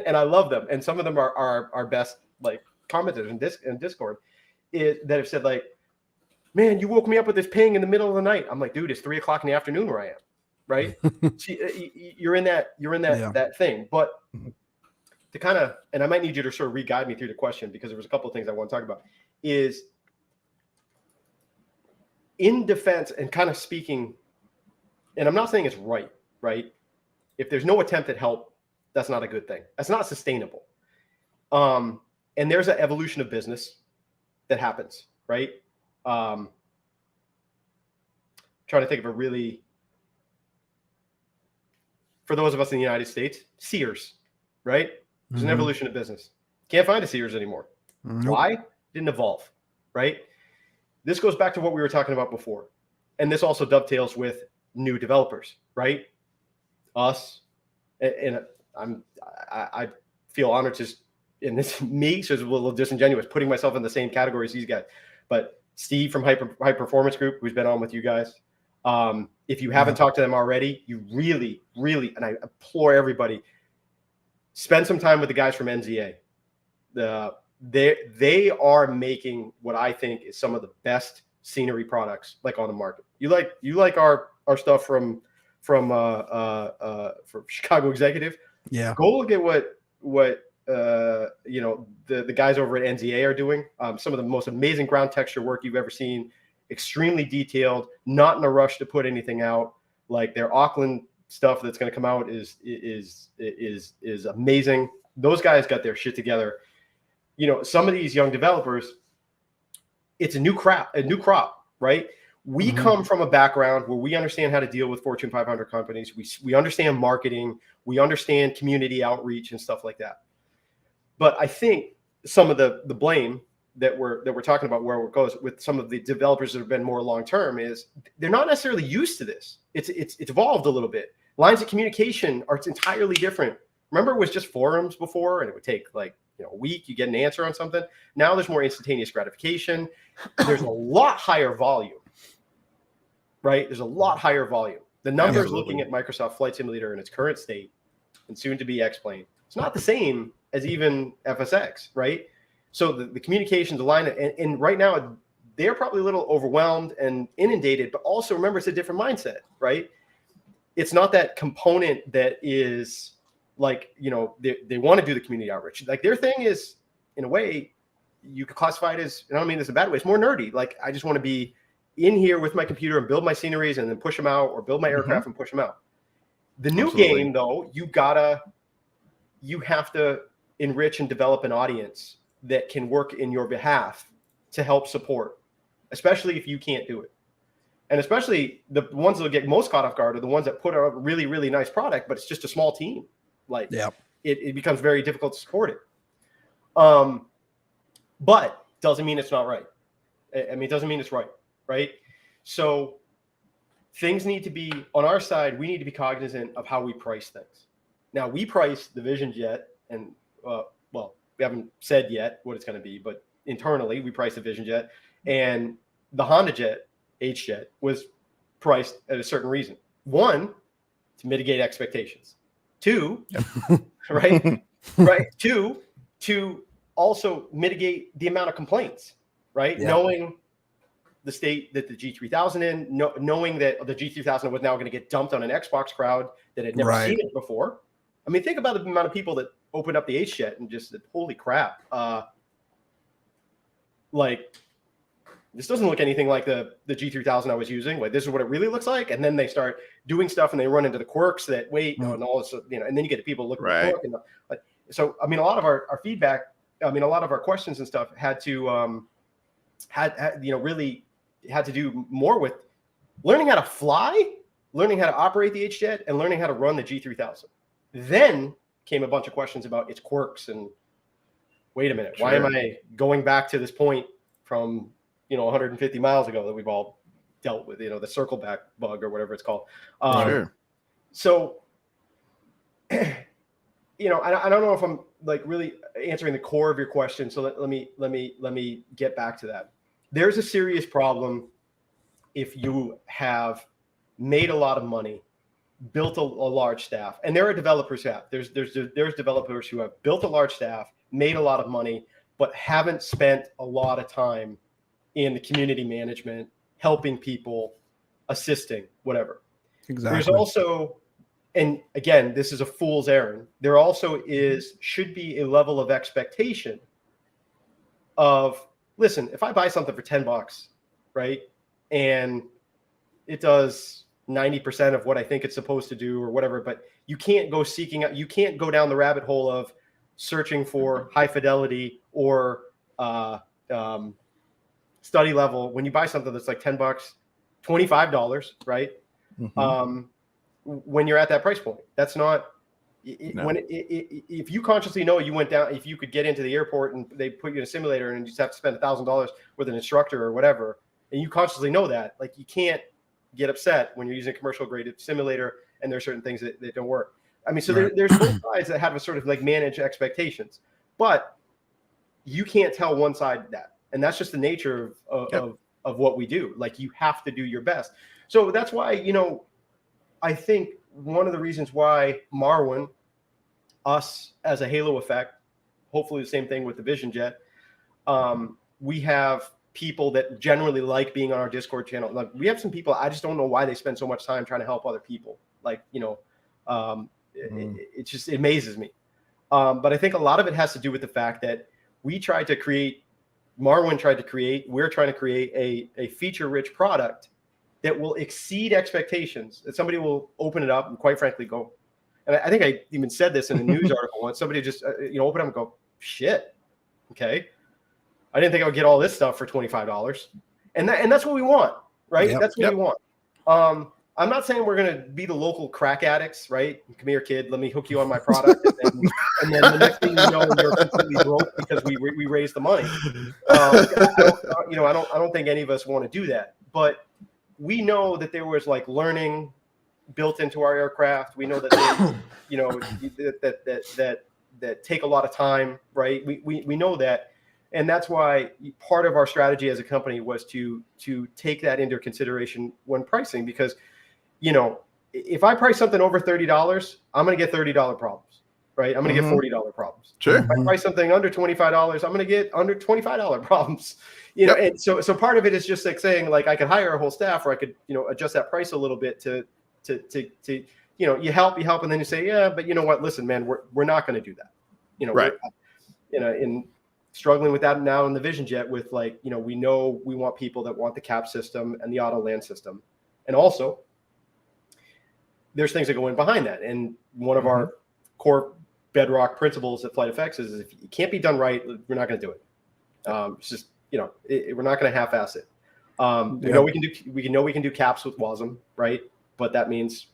and I love them, and some of them are our best like commenters in Discord, that have said like, man, you woke me up with this ping in the middle of the night. I'm like, dude, it's 3 o'clock in the afternoon where I am, right? You're in that that thing. But to kind of, and I might need you to sort of re-guide me through the question, because there was a couple of things I want to talk about, is in defense and kind of speaking, and I'm not saying it's right? If there's no attempt at help, that's not a good thing. That's not sustainable. And there's an evolution of business that happens, right? Trying to think of a really, for those of us in the United States, Sears, right? There's an evolution of business. Can't find a Sears anymore. Nope. Why? Didn't evolve, right? This goes back to what we were talking about before. And this also dovetails with new developers, right? Us, and I feel honored to, and this me, so it's a little disingenuous, putting myself in the same category as these guys. But Steve from High Performance Group, who's been on with you guys, if you haven't talked to them already, you really, really, and I implore everybody, spend some time with the guys from NZA. They are making what I think is some of the best scenery products like on the market. You like our stuff from Chicago Executive. Yeah. Go look at what the guys over at NZA are doing. Some of the most amazing ground texture work you've ever seen. Extremely detailed, not in a rush to put anything out. Like their Auckland stuff that's going to come out is amazing. Those guys got their shit together. Some of these young developers, it's a new crop, right? We come from a background where we understand how to deal with Fortune 500 companies. We understand marketing, we understand community outreach and stuff like that. But I think some of the blame that we're talking about, where it goes with some of the developers that have been more long term, is they're not necessarily used to this. It's evolved a little bit. Lines of communication are entirely different. Remember, it was just forums before, and it would take like a week, you get an answer on something. Now there's more instantaneous gratification. There's a lot higher volume, right? There's a lot higher volume. The numbers looking at Microsoft Flight Simulator in its current state and soon to be X-Plane, it's not the same as even FSX, right? So the communications, the line, and right now they're probably a little overwhelmed and inundated, but also remember, it's a different mindset, right? It's not that component that is like, they want to do the community outreach. Like their thing is, in a way, you could classify it as, and I don't mean this in a bad way, it's more nerdy. Like I just want to be in here with my computer and build my sceneries and then push them out, or build my aircraft and push them out. The new game, though, you have to enrich and develop an audience that can work in your behalf to help support, especially if you can't do it. And especially the ones that will get most caught off guard are the ones that put out a really, really nice product, but it's just a small team. Like it becomes very difficult to support it. But doesn't mean it's not right. I mean, it doesn't mean it's right. So things need to be, on our side, we need to be cognizant of how we price things. Now, we price the Vision Jet, and we haven't said yet what it's going to be, but internally we price the Vision Jet, and the Honda Jet, H-Jet, was priced at a certain reason. One, to mitigate expectations. Two, right? Two, to also mitigate the amount of complaints, right? Yeah. Knowing the state that the G3000 in, knowing that the G3000 was now going to get dumped on an Xbox crowd that had never seen it before. I mean, think about the amount of people that opened up the H-Jet and just said, holy crap. Like, this doesn't look anything like the G3000 I was using. Like, this is what it really looks like. And then they start doing stuff and they run into the quirks that, and all this, and then you get people looking at the quirk. And, so, I mean, a lot of our feedback, a lot of our questions and stuff had to, really had to do more with learning how to fly, learning how to operate the H-Jet, and learning how to run the G3000. Then came a bunch of questions about its quirks and, wait a minute, why am I going back to this point from 150 miles ago that we've all dealt with, the circle back bug or whatever it's called. So, I don't know if I'm like really answering the core of your question. So let me get back to that. there's a serious problem if you have made a lot of money, built a large staff, and there are developers who have. There's developers who have built a large staff, made a lot of money, but haven't spent a lot of time in the community management, helping people, assisting, whatever. Exactly. There's also, and again, this is a fool's errand. There also should be a level of expectation of, listen, if I buy something for $10, right, and it does 90% of what I think it's supposed to do or whatever, but you can't go seeking out, you can't go down the rabbit hole of searching for high fidelity or study level when you buy something that's like $10, $25, right? When you're at that price point, that's not if you consciously know you went down, if you could get into the airport and they put you in a simulator and you just have to spend $1,000 with an instructor or whatever, and you consciously know that, like, you can't get upset when you're using a commercial grade simulator and there's certain things that don't work. I mean, so there's both sides that have a sort of like manage expectations, but you can't tell one side that, and that's just the nature of what we do. Like, you have to do your best. So that's why, you know, I think one of the reasons why Marwin, us as a halo effect, hopefully the same thing with the Vision Jet, we have people that generally like being on our Discord channel. Like, we have some people, I just don't know why they spend so much time trying to help other people. Like, you know, it just amazes me. But I think a lot of it has to do with the fact that we're trying to create a feature-rich product that will exceed expectations, that somebody will open it up and, quite frankly, go. And I think I even said this in a news article once. Somebody just open up and go, shit, okay, I didn't think I would get all this stuff for $25, and that's what we want, right? Yep. That's what we want. I'm not saying we're going to be the local crack addicts, right? Come here, kid. Let me hook you on my product, and then the next thing you know, you're completely broke because we raised the money. I don't think any of us want to do that, but we know that there was like learning built into our aircraft. We know that that take a lot of time, right? We know that, and that's why part of our strategy as a company was to take that into consideration when pricing, because, you know, if I price something over $30, I'm going to get $30 problems, right? I'm going to get $40 problems. Sure. If I price something under $25, I'm going to get under $25 problems. You know, and so part of it is just like saying, like, I could hire a whole staff, or I could, you know, adjust that price a little bit to you know, you help, and then you say, yeah, but you know what? Listen, man, we're not going to do that. You know, right. In struggling with that now in the Vision Jet, with, like, you know we want people that want the cap system and the auto land system, and also there's things that go in behind that. And one of our core bedrock principles at FlightFx is if it can't be done right, we're not going to do it. It's just, you know, we're not going to half-ass it. We know we can do caps with WASM, right? But that means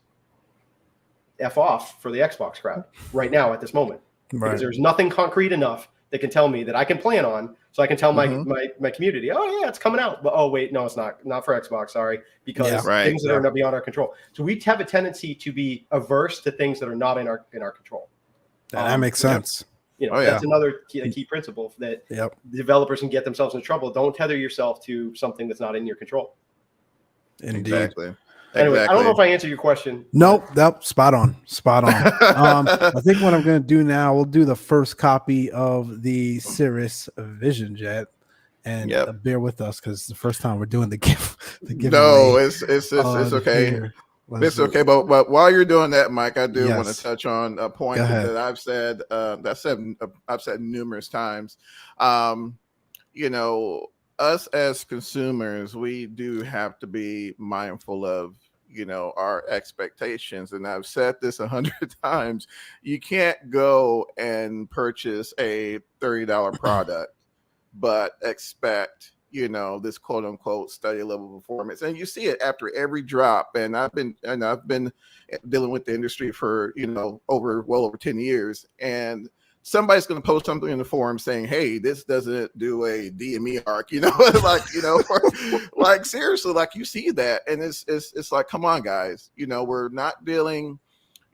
F off for the Xbox crowd right now at this moment, because there's nothing concrete enough that can tell me that I can plan on, so I can tell my community, oh yeah, it's coming out. But oh wait, no, it's not for Xbox, sorry, because things that are beyond our control. So we have a tendency to be averse to things that are not in our control. That makes sense. You know, that's another key principle that developers can get themselves in trouble. Don't tether yourself to something that's not in your control. Indeed. Exactly. Anyway, I don't know if I answered your question. Nope, spot on. I think what I'm going to do now, we'll do the first copy of the Cirrus Vision Jet, and bear with us because the first time we're doing the giveaway. No, it's okay. It's okay, but while you're doing that, Mike, I do want to touch on a point that I've said I've said numerous times. You know, us as consumers, we do have to be mindful of, you know, our expectations. And I've said this 100 times. You can't go and purchase a $30 product, but expect, you know, this quote unquote study level performance. And you see it after every drop. And I've been dealing with the industry for, you know, well over 10 years. And somebody's going to post something in the forum saying, hey, this doesn't do a DME arc, you know, like, you know, like seriously, like you see that. And it's like, come on, guys, you know, we're not dealing,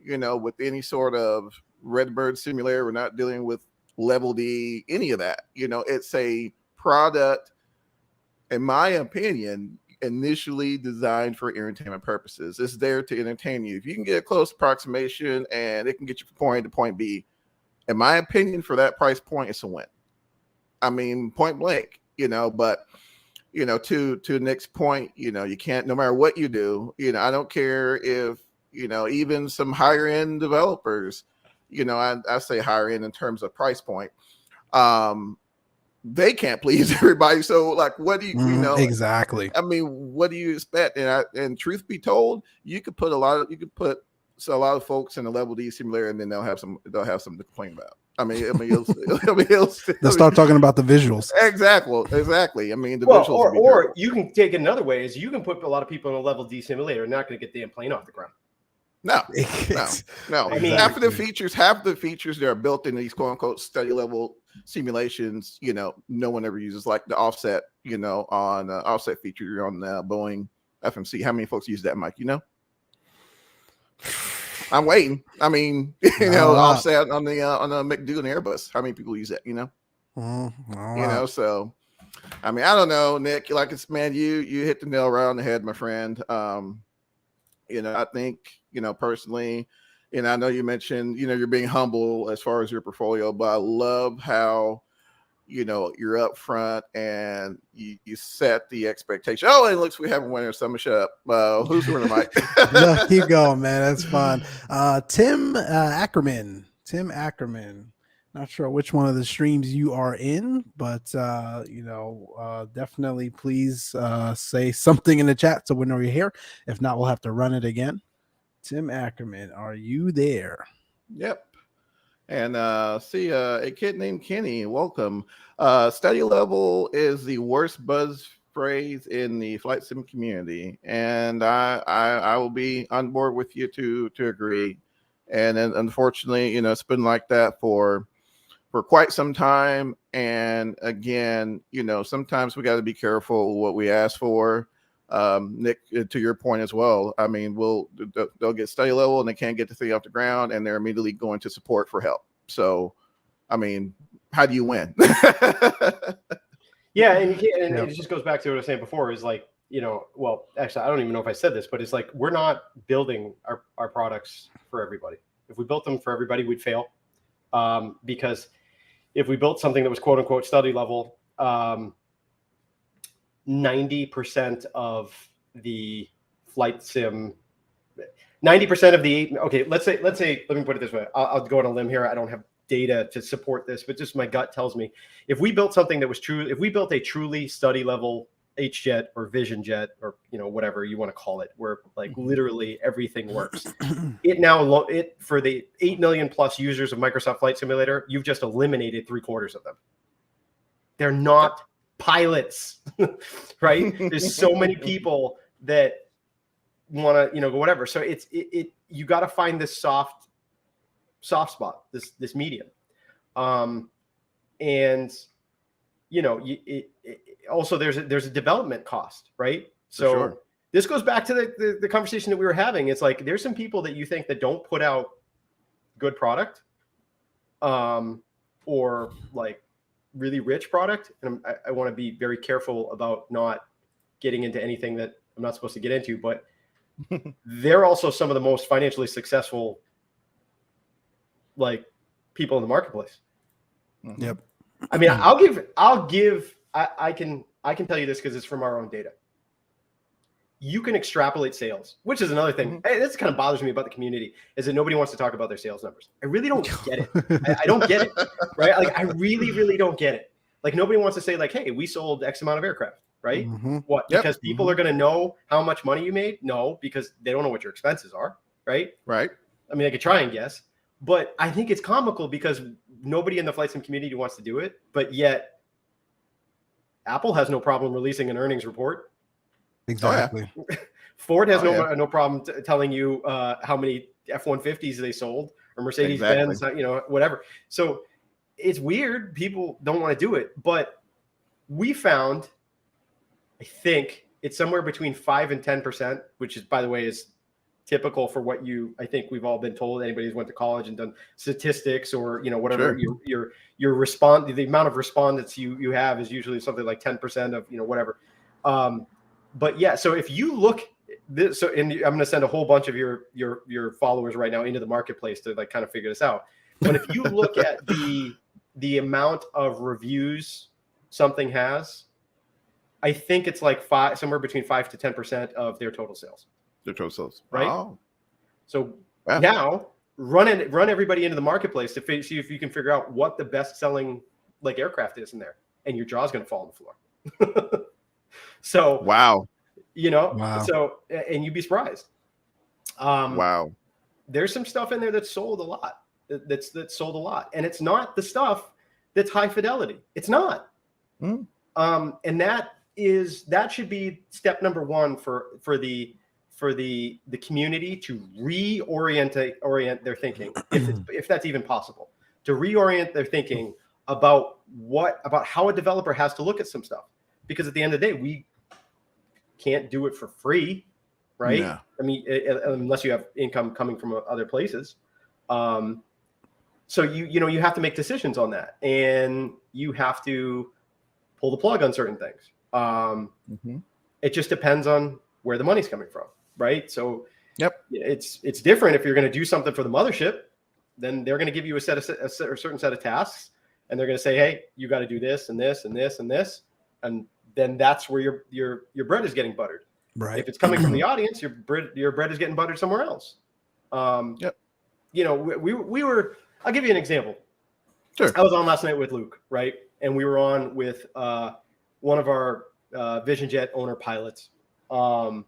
you know, with any sort of Redbird simulator. We're not dealing with level D, any of that, you know, it's a product in my opinion, initially designed for entertainment purposes. It's there to entertain you. If you can get a close approximation and it can get you from point A to point B, in my opinion, for that price point, it's a win. I mean, point blank, but to Nick's point, you can't, no matter what you do, I don't care if, even some higher end developers, I say higher end in terms of price point, they can't please everybody. So like, what do you, exactly. I mean, what do you expect? And truth be told, you could put a lot of folks in a level D simulator, and then they'll have something to complain about. They'll start talking about the visuals. Exactly. I mean, the visuals. Or you can take it another way: is you can put a lot of people in a level D simulator, and not going to get the damn plane off the ground. No. I mean, half the features that are built in these quote unquote study level simulations, no one ever uses, like the offset, on offset feature on the Boeing FMC. How many folks use that, Mike? I'm waiting. I mean, offset on the McDo and Airbus. How many people use that? So I mean, I don't know, Nick. Like it's man, you hit the nail right on the head, my friend. I think, personally, I know you mentioned, you're being humble as far as your portfolio, but I love how, you're up front and you set the expectation. Oh, and looks, we have a winner. Someone shut up. Who's the winner, Mike? No, keep going, man. That's fun. Tim Ackerman. Not sure which one of the streams you are in, but definitely please say something in the chat so we know you're here. If not, we'll have to run it again. Tim Ackerman, are you there? Yep. And see a kid named Kenny. Welcome. Study level is the worst buzz phrase in the flight sim community, and I will be on board with you to agree. And then, unfortunately, it's been like that for quite some time. And again, sometimes we got to be careful what we ask for. Nick, to your point as well. I mean, they'll get study level and they can't get the thing off the ground, and they're immediately going to support for help. So, I mean, how do you win? Yeah, and you can't. And it just goes back to what I was saying before. Is like, well, actually, I don't even know if I said this, but it's like we're not building our products for everybody. If we built them for everybody, we'd fail. Because if we built something that was quote unquote study level, 90% of the flight sim, 90% of the let's say, let me put it this way. I'll go on a limb here. I don't have data to support this, but just my gut tells me if we built something that was true, if we built a truly study level H-Jet or Vision Jet or whatever you want to call it, where like literally everything works, it for the 8 million plus users of Microsoft Flight Simulator, you've just eliminated 3/4 of them. They're not pilots, right? There's so many people that want to, go whatever. So you got to find this soft spot, this medium. And also there's a development cost, right? So sure. This goes back to the conversation that we were having. It's like, there's some people that you think that don't put out good product, or like really rich product. And I want to be very careful about not getting into anything that I'm not supposed to get into, but they're also some of the most financially successful, like, people in the marketplace. Yep. I mean, I can tell you this because it's from our own data. You can extrapolate sales, which is another thing. Hey, this kind of bothers me about the community, is that nobody wants to talk about their sales numbers. I really don't get it. I don't get it, right? Like, I really, really don't get it. Like, nobody wants to say like, hey, we sold X amount of aircraft, right? What? Yep. Because people are going to know how much money you made? No, because they don't know what your expenses are, right? Right. I mean, I could try and guess, but I think it's comical because nobody in the flight sim community wants to do it, but yet Apple has no problem releasing an earnings report. Exactly. Oh, yeah. Ford has no problem telling you how many F-150s they sold, or Mercedes-Benz, whatever. So it's weird. People don't want to do it, but we found, I think it's somewhere between 5 and 10%, which is, by the way, is typical for what I think we've all been told. Anybody who's went to college and done statistics or, whatever, sure. your the amount of respondents you have is usually something like 10% of, whatever. But yeah, so if you look this, and I'm going to send a whole bunch of your followers right now into the marketplace to like kind of figure this out. But if you look at the amount of reviews something has, I think it's like somewhere between 5 to 10% of their total sales. Their total sales, right? Oh. So now run everybody into the marketplace to see if you can figure out what the best selling like aircraft is in there, and your jaw's going to fall on the floor. So wow, so and you'd be surprised. Wow, there's some stuff in there that's sold a lot. That's sold a lot, and it's not the stuff that's high fidelity. It's not. And that should be step number one for the community to orient their thinking, if that's even possible, to reorient their thinking about how a developer has to look at some stuff, because at the end of the day, we can't do it for free, right? Yeah. I mean, unless you have income coming from other places. So you have to make decisions on that, and you have to pull the plug on certain things. It just depends on where the money's coming from, right? So it's different if you're going to do something for the mothership. Then they're going to give you a certain set of tasks, and they're going to say, hey, you got to do this and this and this and this, and then that's where your bread is getting buttered. Right. If it's coming from the audience, your bread is getting buttered somewhere else. We were. I'll give you an example. Sure. I was on last night with Luke, right, and we were on with one of our Vision Jet owner pilots, owner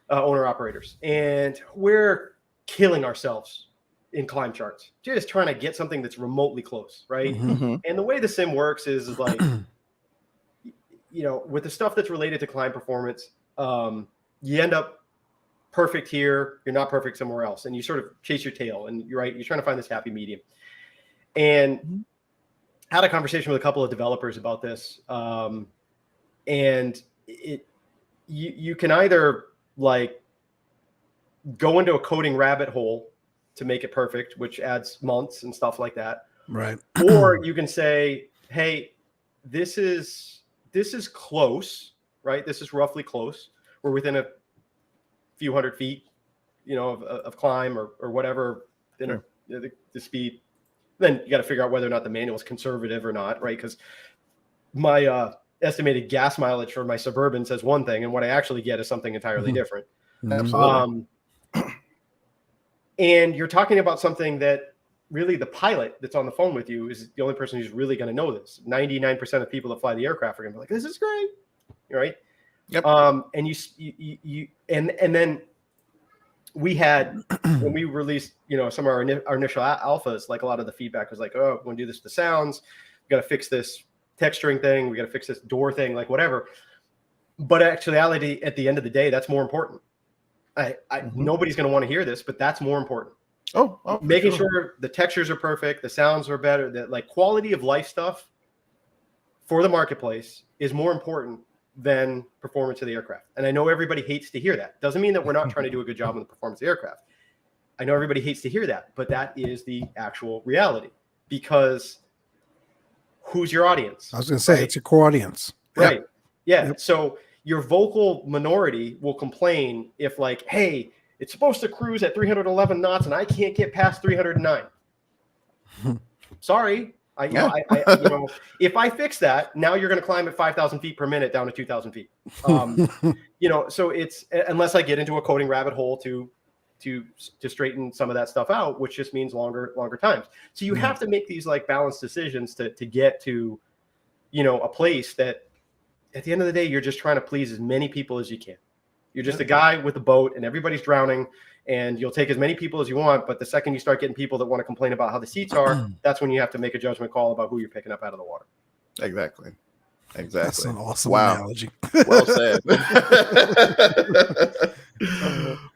operators, and we're killing ourselves in climb charts, just trying to get something that's remotely close, right? And the way the sim works is like, with the stuff that's related to climb performance, you end up perfect here, you're not perfect somewhere else, and you sort of chase your tail, and you're trying to find this happy medium. And had a conversation with a couple of developers about this, and you can either like go into a coding rabbit hole to make it perfect, which adds months and stuff like that, right? Or you can say, hey, this is close, right? This is roughly close. We're within a few hundred feet, of climb or whatever, the speed. Then you got to figure out whether or not the manual is conservative or not, right? Because my estimated gas mileage for my Suburban says one thing, and what I actually get is something entirely different. Absolutely. And you're talking about something that really the pilot that's on the phone with you is the only person who's really going to know this. 99% of people that fly the aircraft are going to be like, this is great, right? Yep. And and then we had, when we released, some of our initial alphas, like a lot of the feedback was like, oh, we want to do this with the sounds. We got to fix this texturing thing. We got to fix this door thing, like whatever. But actuality, at the end of the day, that's more important. Nobody's going to want to hear this, but that's more important. Making sure the textures are perfect, the sounds are better, that like quality of life stuff for the marketplace is more important than performance of the aircraft. And I know everybody hates to hear that. Doesn't mean that we're not trying to do a good job on the performance of the aircraft. I know everybody hates to hear that, but that is the actual reality, because who's your audience? I was going to say, right? It's your core audience. Right. Yep. Yeah. Yep. So your vocal minority will complain if like, hey, it's supposed to cruise at 311 knots and I can't get past 309. Sorry. If I fix that, now you're going to climb at 5,000 feet per minute down to 2,000 feet. So it's, unless I get into a coding rabbit hole to straighten some of that stuff out, which just means longer times. So you have to make these like balanced decisions to get to, a place that at the end of the day, you're just trying to please as many people as you can. You're just a guy with a boat and everybody's drowning, and you'll take as many people as you want. But the second you start getting people that want to complain about how the seats are, that's when you have to make a judgment call about who you're picking up out of the water. Exactly. That's an awesome wow. analogy. Well said.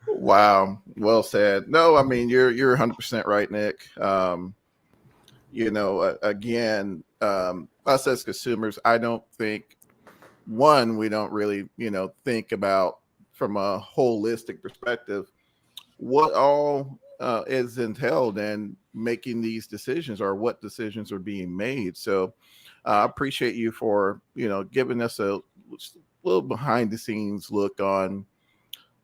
Wow. Well said. No, I mean, you're 100% right, Nick. Again, us as consumers, I don't think, we don't really, think about from a holistic perspective what all is entailed in making these decisions, or what decisions are being made. So I appreciate you for, giving us a little behind the scenes look on,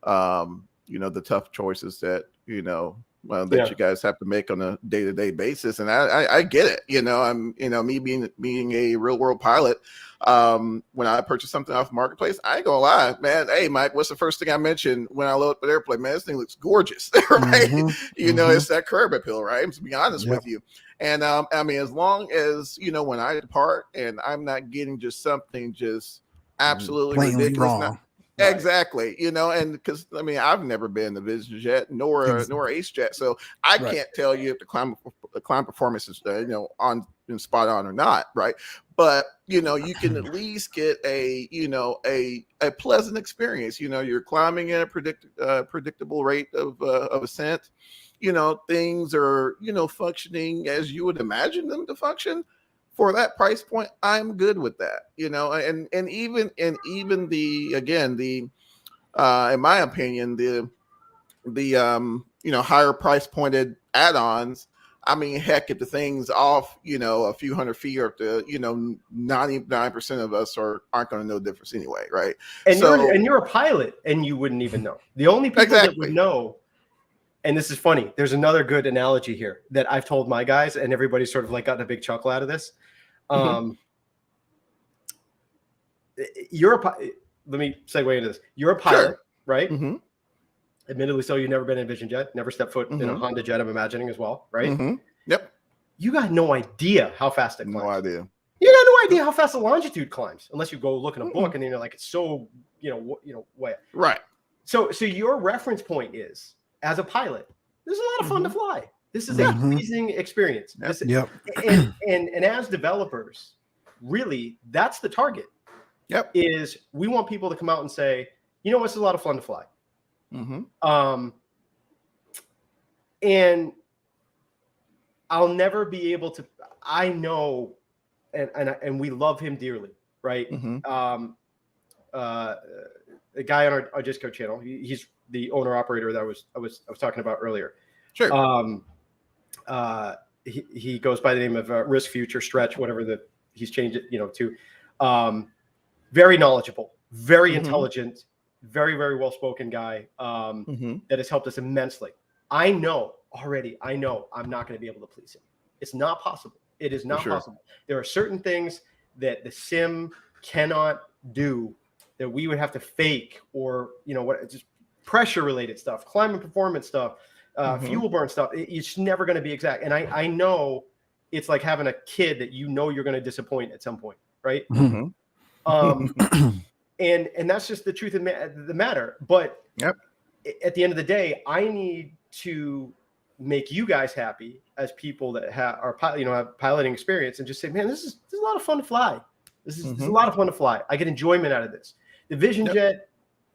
the tough choices that, that you guys have to make on a day-to-day basis. And I get it. I'm, me being a real world pilot. When I purchase something off the marketplace, I ain't gonna lie, man. Hey, Mike, what's the first thing I mentioned when I load up an airplane? Man, this thing looks gorgeous, right? It's that curb appeal, right? To be honest with you. And I mean, as long as, when I depart and I'm not getting just something just absolutely blatantly ridiculous. wrong. Exactly, and because I mean I've never been the Vision Jet nor Ace Jet, so I can't tell you if the climb performance is on spot on or not, right? But you can at least get a pleasant experience. You're climbing at a predictable rate of ascent. Things are functioning as you would imagine them to function. For that price point, I'm good with that, and even the in my opinion, the higher price pointed add-ons. I mean, heck, if the thing's off, a few hundred feet, or if the 99% of us aren't going to know the difference anyway, right? And you're a pilot, and you wouldn't even know. The only people that would know. And this is funny. There's another good analogy here that I've told my guys, and everybody's sort of like gotten a big chuckle out of this. Let me segue into this. You're a pilot, right? Admittedly, so you've never been in a Vision Jet, never stepped foot in a Honda Jet, I'm imagining as well, right? Yep. You got no idea how fast it climbs. No idea. You got no idea how fast the longitude climbs, unless you go look in a book and then you're like, it's so, way. Right. So your reference point is, as a pilot, this is a lot of fun to fly. This is a pleasing experience. And as developers, really, that's the target. Is we want people to come out and say, it's a lot of fun to fly. And I'll never be able to. I know, and we love him dearly, right? A guy on our Discord channel. He's the owner operator that I was talking about earlier. Sure. He goes by the name of Risk Future Stretch, whatever he's changed it, to. Very knowledgeable, very intelligent, very, very well-spoken guy that has helped us immensely. I know I'm not going to be able to please him. It's not possible. It is not possible. There are certain things that the sim cannot do that we would have to fake, or, just pressure-related stuff, climate performance stuff, fuel burn stuff. It's never going to be exact. And I know it's like having a kid that you're going to disappoint at some point, right? And that's just the truth of the matter. But at the end of the day, I need to make you guys happy as people that are have piloting experience, and just say, man, this is a lot of fun to fly. This is a lot of fun to fly. I get enjoyment out of this. The Vision Jet,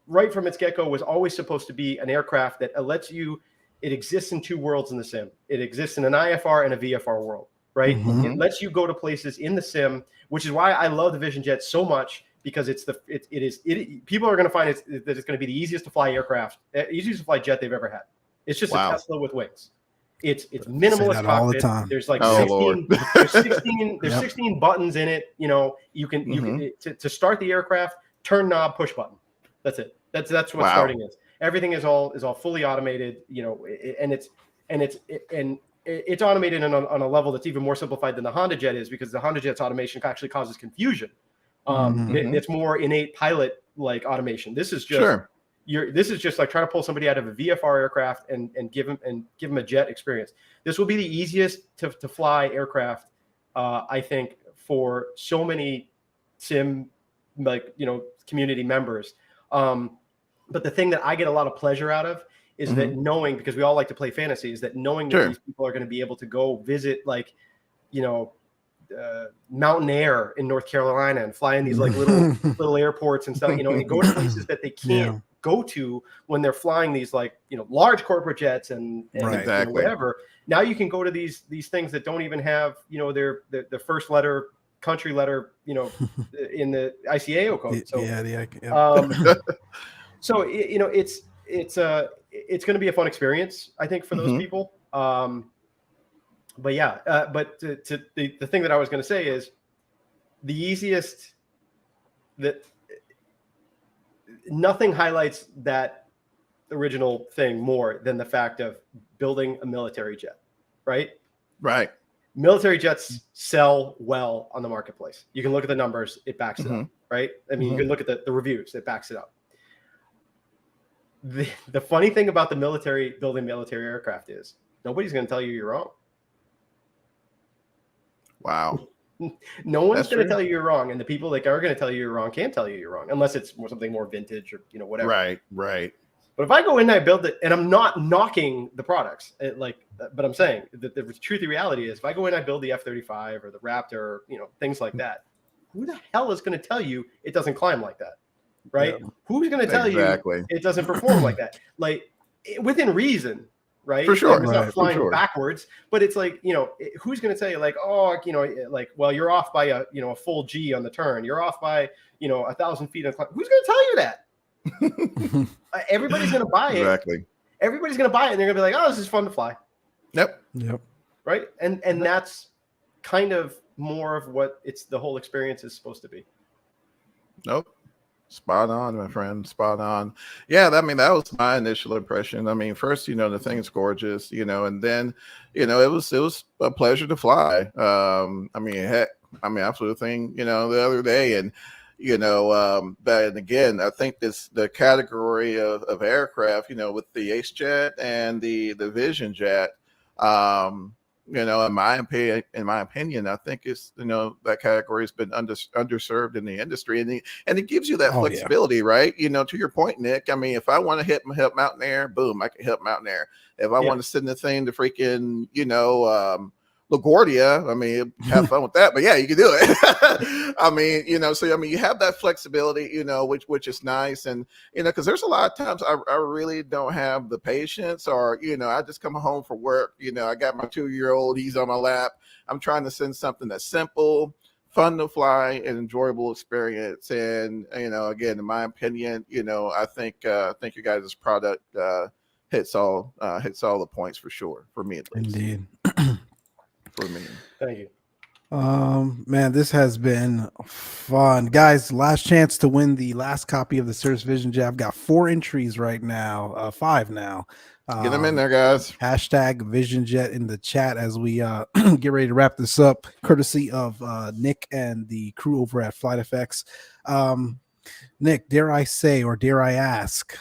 right from its get-go, was always supposed to be an aircraft that lets you. It exists in two worlds in the sim. It exists in an IFR and a VFR world, right? It lets you go to places in the sim, which is why I love the Vision Jet so much, because people are going to find that it's going to be the easiest to fly aircraft, easiest to fly jet they've ever had. It's just a Tesla with wings. It's minimalist cockpit. All the time. There's like 16 buttons in it. You can to start the aircraft, turn knob, push button. That's it. That's what starting is. Everything is all fully automated. And it's automated on a level that's even more simplified than the Honda Jet is, because the Honda Jet's automation actually causes confusion. It's more innate pilot like automation. This is just this is just like trying to pull somebody out of a VFR aircraft and give them a jet experience. This will be the easiest to fly aircraft, I think, for so many sim community members. But the thing that I get a lot of pleasure out of is that knowing, because we all like to play fantasy, is that knowing that these people are going to be able to go visit Mountain Air in North Carolina and fly in these like little airports and stuff, and go to places that they can't go to when they're flying these large corporate jets and whatever. Now you can go to these things that don't even have their first letter country letter in the ICAO code. So so it's going to be a fun experience, I think, for those people. But the thing that I was going to say is the easiest that nothing highlights that original thing more than the fact of building a military jet, right? Right. Military jets sell well on the marketplace. You can look at the numbers, it backs it up, right? I mean, you can look at the reviews, it backs it up. The funny thing about the military building military aircraft is nobody's going to tell you you're wrong. Wow. No one's going to tell you you're wrong, and the people that are going to tell you you're wrong can't tell you you're wrong unless it's something more vintage or whatever. Right. But if I go in and I build it, and I'm not knocking the products, but I'm saying that the truth, the reality is, if I go in and I build the F-35 or the Raptor, or things like that, who the hell is going to tell you it doesn't climb like that, right? Yeah. Who's going to tell you it doesn't perform like that, like within reason, right? For sure, it's not flying backwards, but it's like who's going to tell you like, well, you're off by a full G on the turn, you're off by 1,000 feet on climb. Who's going to tell you that? Everybody's going to buy it. Exactly. Everybody's going to buy it, and they're going to be like, "Oh, this is fun to fly." Yep. Right, and that's kind of more of what the whole experience is supposed to be. Nope. Spot on, my friend. Spot on. Yeah, that was my initial impression. I mean, first, the thing's gorgeous, and then, it was a pleasure to fly. I flew the thing, the other day, and but again, I think the category of aircraft, with the Ace Jet and the Vision Jet, in my opinion, I think it's that category has been underserved in the industry, and it gives you that flexibility, right? To your point, Nick. I mean, if I want to hit Mountain Air, boom, I can hit Mountain Air. If I want to send the thing to freaking LaGuardia, I mean, have fun with that, but yeah, you can do it. I mean, you have that flexibility, which is nice. And, because there's a lot of times I really don't have the patience, or, I just come home from work, I got my 2-year-old, he's on my lap. I'm trying to send something that's simple, fun to fly, and enjoyable experience. And, again, in my opinion, I think you guys' product hits all the points for sure, for me at least. Indeed. For me. Thank you. Man, this has been fun, guys. Last chance to win the last copy of the Cirrus Vision Jet. I've got 4 entries right now, 5 now. Get them in there, guys. Hashtag Vision Jet in the chat as we get ready to wrap this up, courtesy of Nick and the crew over at FlightFx. Nick, dare I say, or dare I ask,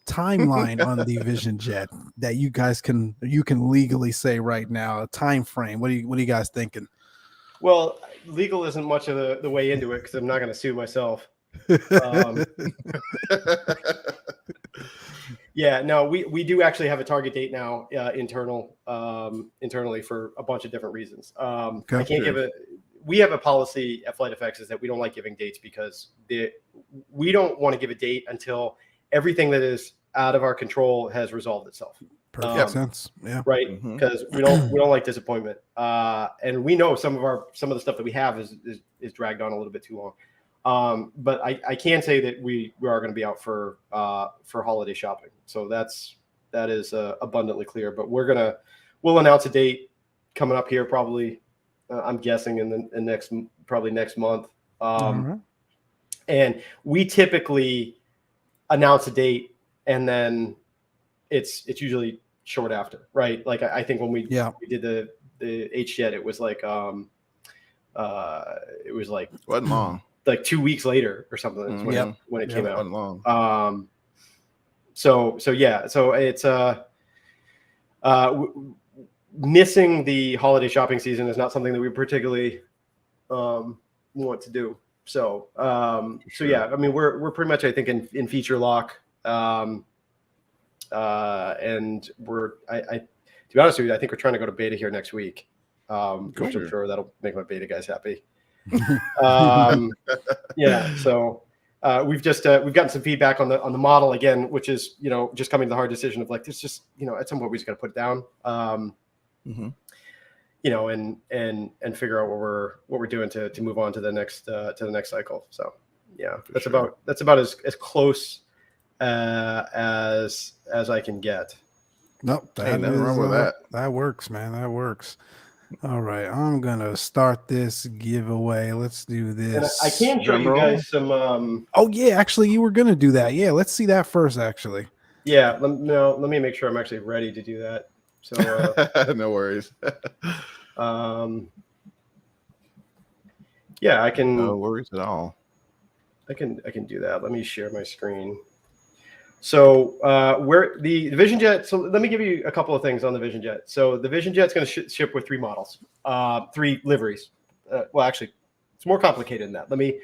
timeline on the Vision Jet that you can legally say right now, a time frame? What are you guys thinking? Well, legal isn't much of the way into it, because I'm not going to sue myself. Yeah, no, we do actually have a target date now, internally, for a bunch of different reasons. I can't give it. We have a policy at FlightFx is that we don't like giving dates, because we don't want to give a date until everything that is out of our control has resolved itself. Perfect sense. Yeah. Right. Because we don't like disappointment. And we know some of the stuff that we have is dragged on a little bit too long. But I can say that we are going to be out for holiday shopping. So that is abundantly clear. But we'll announce a date coming up here, probably, I'm guessing in the next month. And we typically announce a date, and then it's usually short after, right? Like I think when we did the H Jet, it was like wasn't long, like 2 weeks later or something. When it came out. Wasn't long. So it's missing the holiday shopping season is not something that we particularly want to do. So yeah, I mean, we're pretty much, I think, in feature lock. And to be honest with you, I think we're trying to go to beta here next week, which I'm sure that'll make my beta guys happy. Yeah. So we've gotten some feedback on the model again, which is, just coming to the hard decision of like, there's just, at some point we just got to put it down. And figure out what we're doing to move on to the next cycle. So yeah, that's about as close as I can get. Nope. Ain't nothing wrong with that. That works, man. That works. All right, I'm gonna start this giveaway. Let's do And this. I can show Drum you roll. guys some. Oh yeah, actually, you were gonna do that. Yeah, let's see that first. Actually, Yeah, let me make sure I'm actually ready to do that. So, No worries. yeah, I can. No worries at all. I can do that. Let me share my screen. So where the Vision Jet. So let me give you a couple of things on the Vision Jet. So the Vision Jet's going to ship with 3 models, 3 liveries. Well, actually, it's more complicated than that. Let me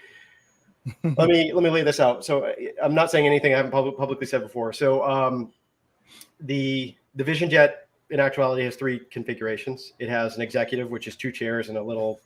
lay this out. So I'm not saying anything I haven't publicly said before. So the Vision Jet in actuality has 3 configurations. It has an executive, which is 2 chairs and a little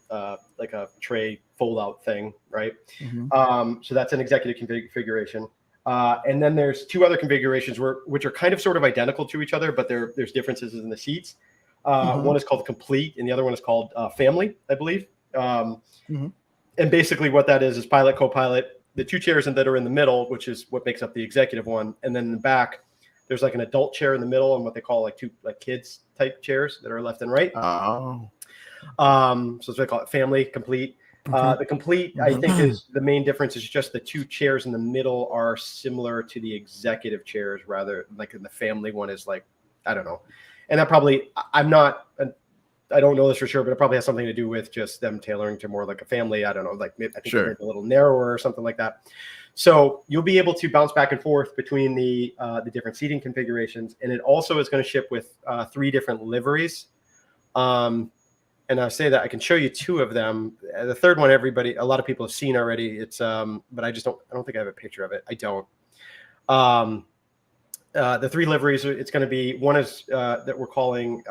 like a tray fold-out thing, right? So that's an executive configuration. And then there's 2 other configurations which are kind of sort of identical to each other, but there's differences in the seats. One is called Complete, and the other one is called Family, I believe. And basically what that is pilot, co-pilot, the 2 chairs that are in the middle, which is what makes up the executive one. And then in the back, there's like an adult chair in the middle and what they call like 2 like kids type chairs that are left and right. Oh. So they call it Family, Complete. The Complete, I think, is the main difference is just the 2 chairs in the middle are similar to the executive chairs, rather like in the Family one is like, I don't know. And that probably, I don't know this for sure, but it probably has something to do with just them tailoring to more like a family. I don't know, like maybe, I think maybe a little narrower or something like that. So you'll be able to bounce back and forth between the different seating configurations, and it also is going to ship with 3 different liveries. And I say that I can show you 2 of them. The third one, a lot of people have seen already. It's but I don't think I have a picture of it. I don't. The 3 liveries, it's going to be, one is that we're calling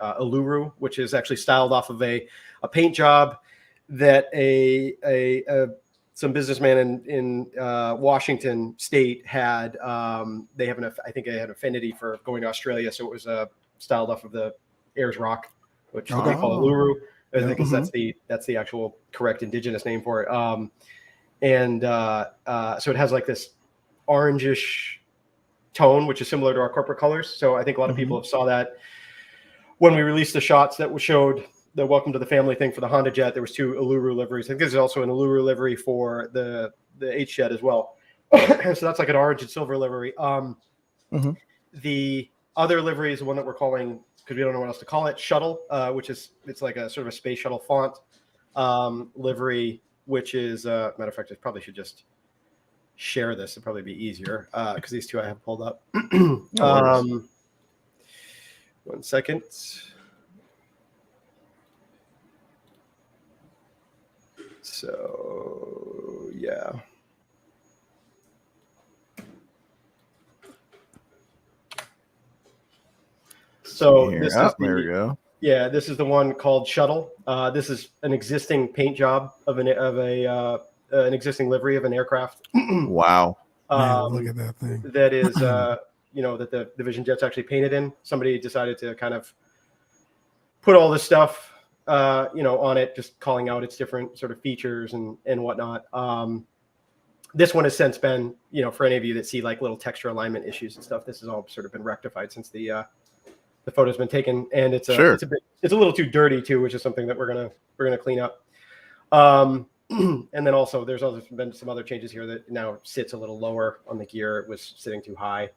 Uluru, which is actually styled off of a paint job that some businessman in Washington State had. They have I think they had affinity for going to Australia, so it was styled off of the Ayers Rock, which they call Uluru. I think that's the actual correct indigenous name for it. So it has like this orangish tone, which is similar to our corporate colors. So I think a lot of people have saw that when we released the shots that showed the Welcome to the Family thing for the Honda Jet. There was 2 Uluru liveries. I think there's also an Uluru livery for the H Jet as well. So that's like an orange and silver livery. The other livery is the one that we're calling, because we don't know what else to call it, Shuttle, which is, it's like a sort of a space shuttle font livery, which is, matter of fact, I probably should just share this. It'd probably be easier because these 2 I have pulled up. 1 second. So, yeah. So there we go. Yeah, this is the one called Shuttle. This is an existing paint job of an existing livery of an aircraft. Wow. Man, look at that thing. That is, that the Vision Jet's actually painted in. Somebody decided to kind of put all this stuff, on it, just calling out its different sort of features and whatnot. This one has since been, for any of you that see like little texture alignment issues and stuff, this has all sort of been rectified since the photo's been taken, and it's a little too dirty too, which is something that we're gonna clean up. And then also there's also been some other changes here that now sits a little lower on the gear. It was sitting too high.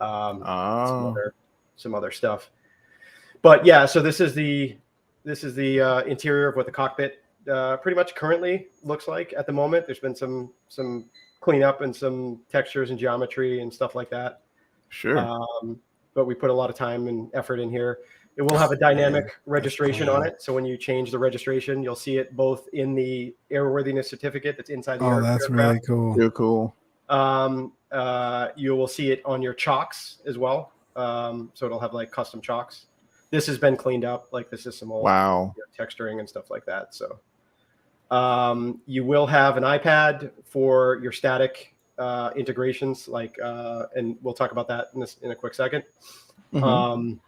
Some other stuff. But yeah, so this is the interior of what the cockpit pretty much currently looks like at the moment. There's been some cleanup and some textures and geometry and stuff like that. But we put a lot of time and effort in here. It will have a dynamic registration on it. So when you change the registration, you'll see it both in the airworthiness certificate that's inside the aircraft. That's really cool. Real cool. You will see it on your chocks as well. So it'll have like custom chocks. This has been cleaned up. Like this is some old texturing and stuff like that. So you will have an iPad for your static integrations, like and we'll talk about that in a quick second. You'll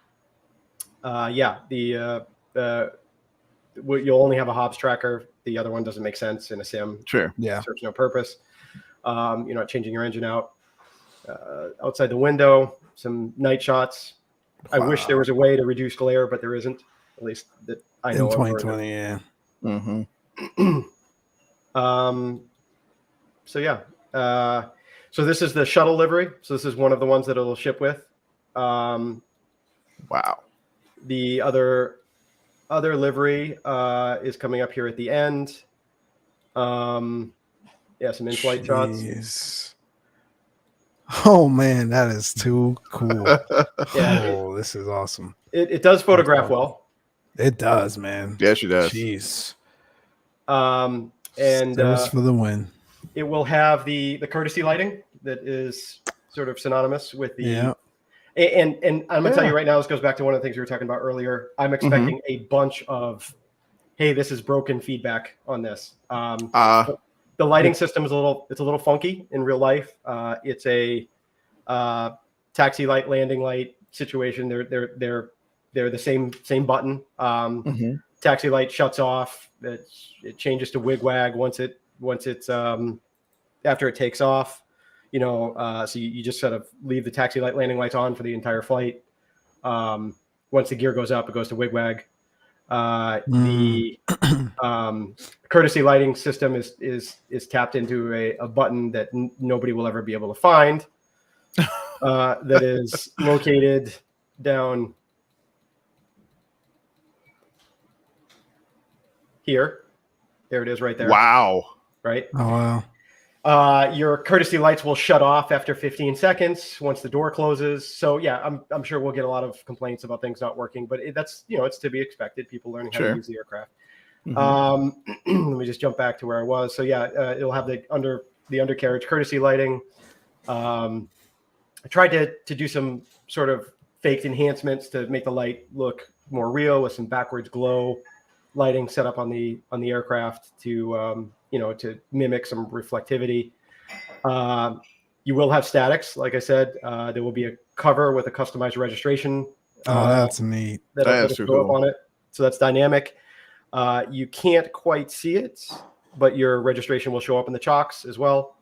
only have a Hobbs tracker. The other one doesn't make sense in a sim. Serves no purpose. You're not changing your engine out. Outside the window, some night shots. I wish there was a way to reduce glare, but there isn't. at least that I In know of. 2020, yeah. Mm-hmm. So yeah. So this is the shuttle livery. So this is one of the ones that it'll ship with. Wow. The other livery is coming up here at the end. Yeah, some in-flight shots. Jeez. Oh man, that is too cool. Yeah, Oh, this is awesome. it does photograph well. It does, man. Yes, she does. Jeez. And Cirrus for the win. it will have the courtesy lighting that is sort of synonymous with the. Yeah. And I'm gonna tell you right now, this goes back to one of the things we were talking about earlier. I'm expecting a bunch of, hey, this is broken feedback on this. The lighting system is a little funky in real life. It's a taxi light, landing light situation. They're the same button. Taxi light shuts off. It changes to wigwag once it's after it takes off. So you just sort of leave the taxi light, landing lights on for the entire flight. Once the gear goes up, it goes to wigwag. The courtesy lighting system is tapped into a button that nobody will ever be able to find. That is located down here. There it is, right there. Wow. Right. Oh wow. Your courtesy lights will shut off after 15 seconds once the door closes. So yeah, I'm sure we'll get a lot of complaints about things not working, but that's it's to be expected. People learning how to use the aircraft. Let me just jump back to where I was. So yeah, it'll have the undercarriage courtesy lighting. I tried to do some sort of faked enhancements to make the light look more real with some backwards glow lighting set up on the aircraft to to mimic some reflectivity. You will have statics, like I said. There will be a cover with a customized registration. Oh, that's neat. That'll go up on it. So that's dynamic. You can't quite see it, but your registration will show up in the chocks as well.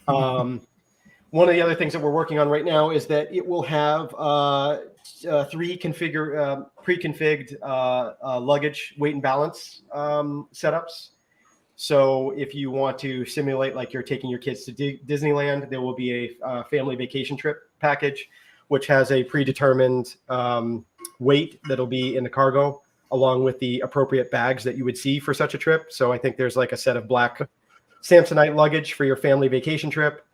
One of the other things that we're working on right now is that it will have 3 pre-configured luggage weight and balance setups. So if you want to simulate like you're taking your kids to Disneyland, there will be a family vacation trip package, which has a predetermined weight that'll be in the cargo, along with the appropriate bags that you would see for such a trip. So I think there's like a set of black Samsonite luggage for your family vacation trip.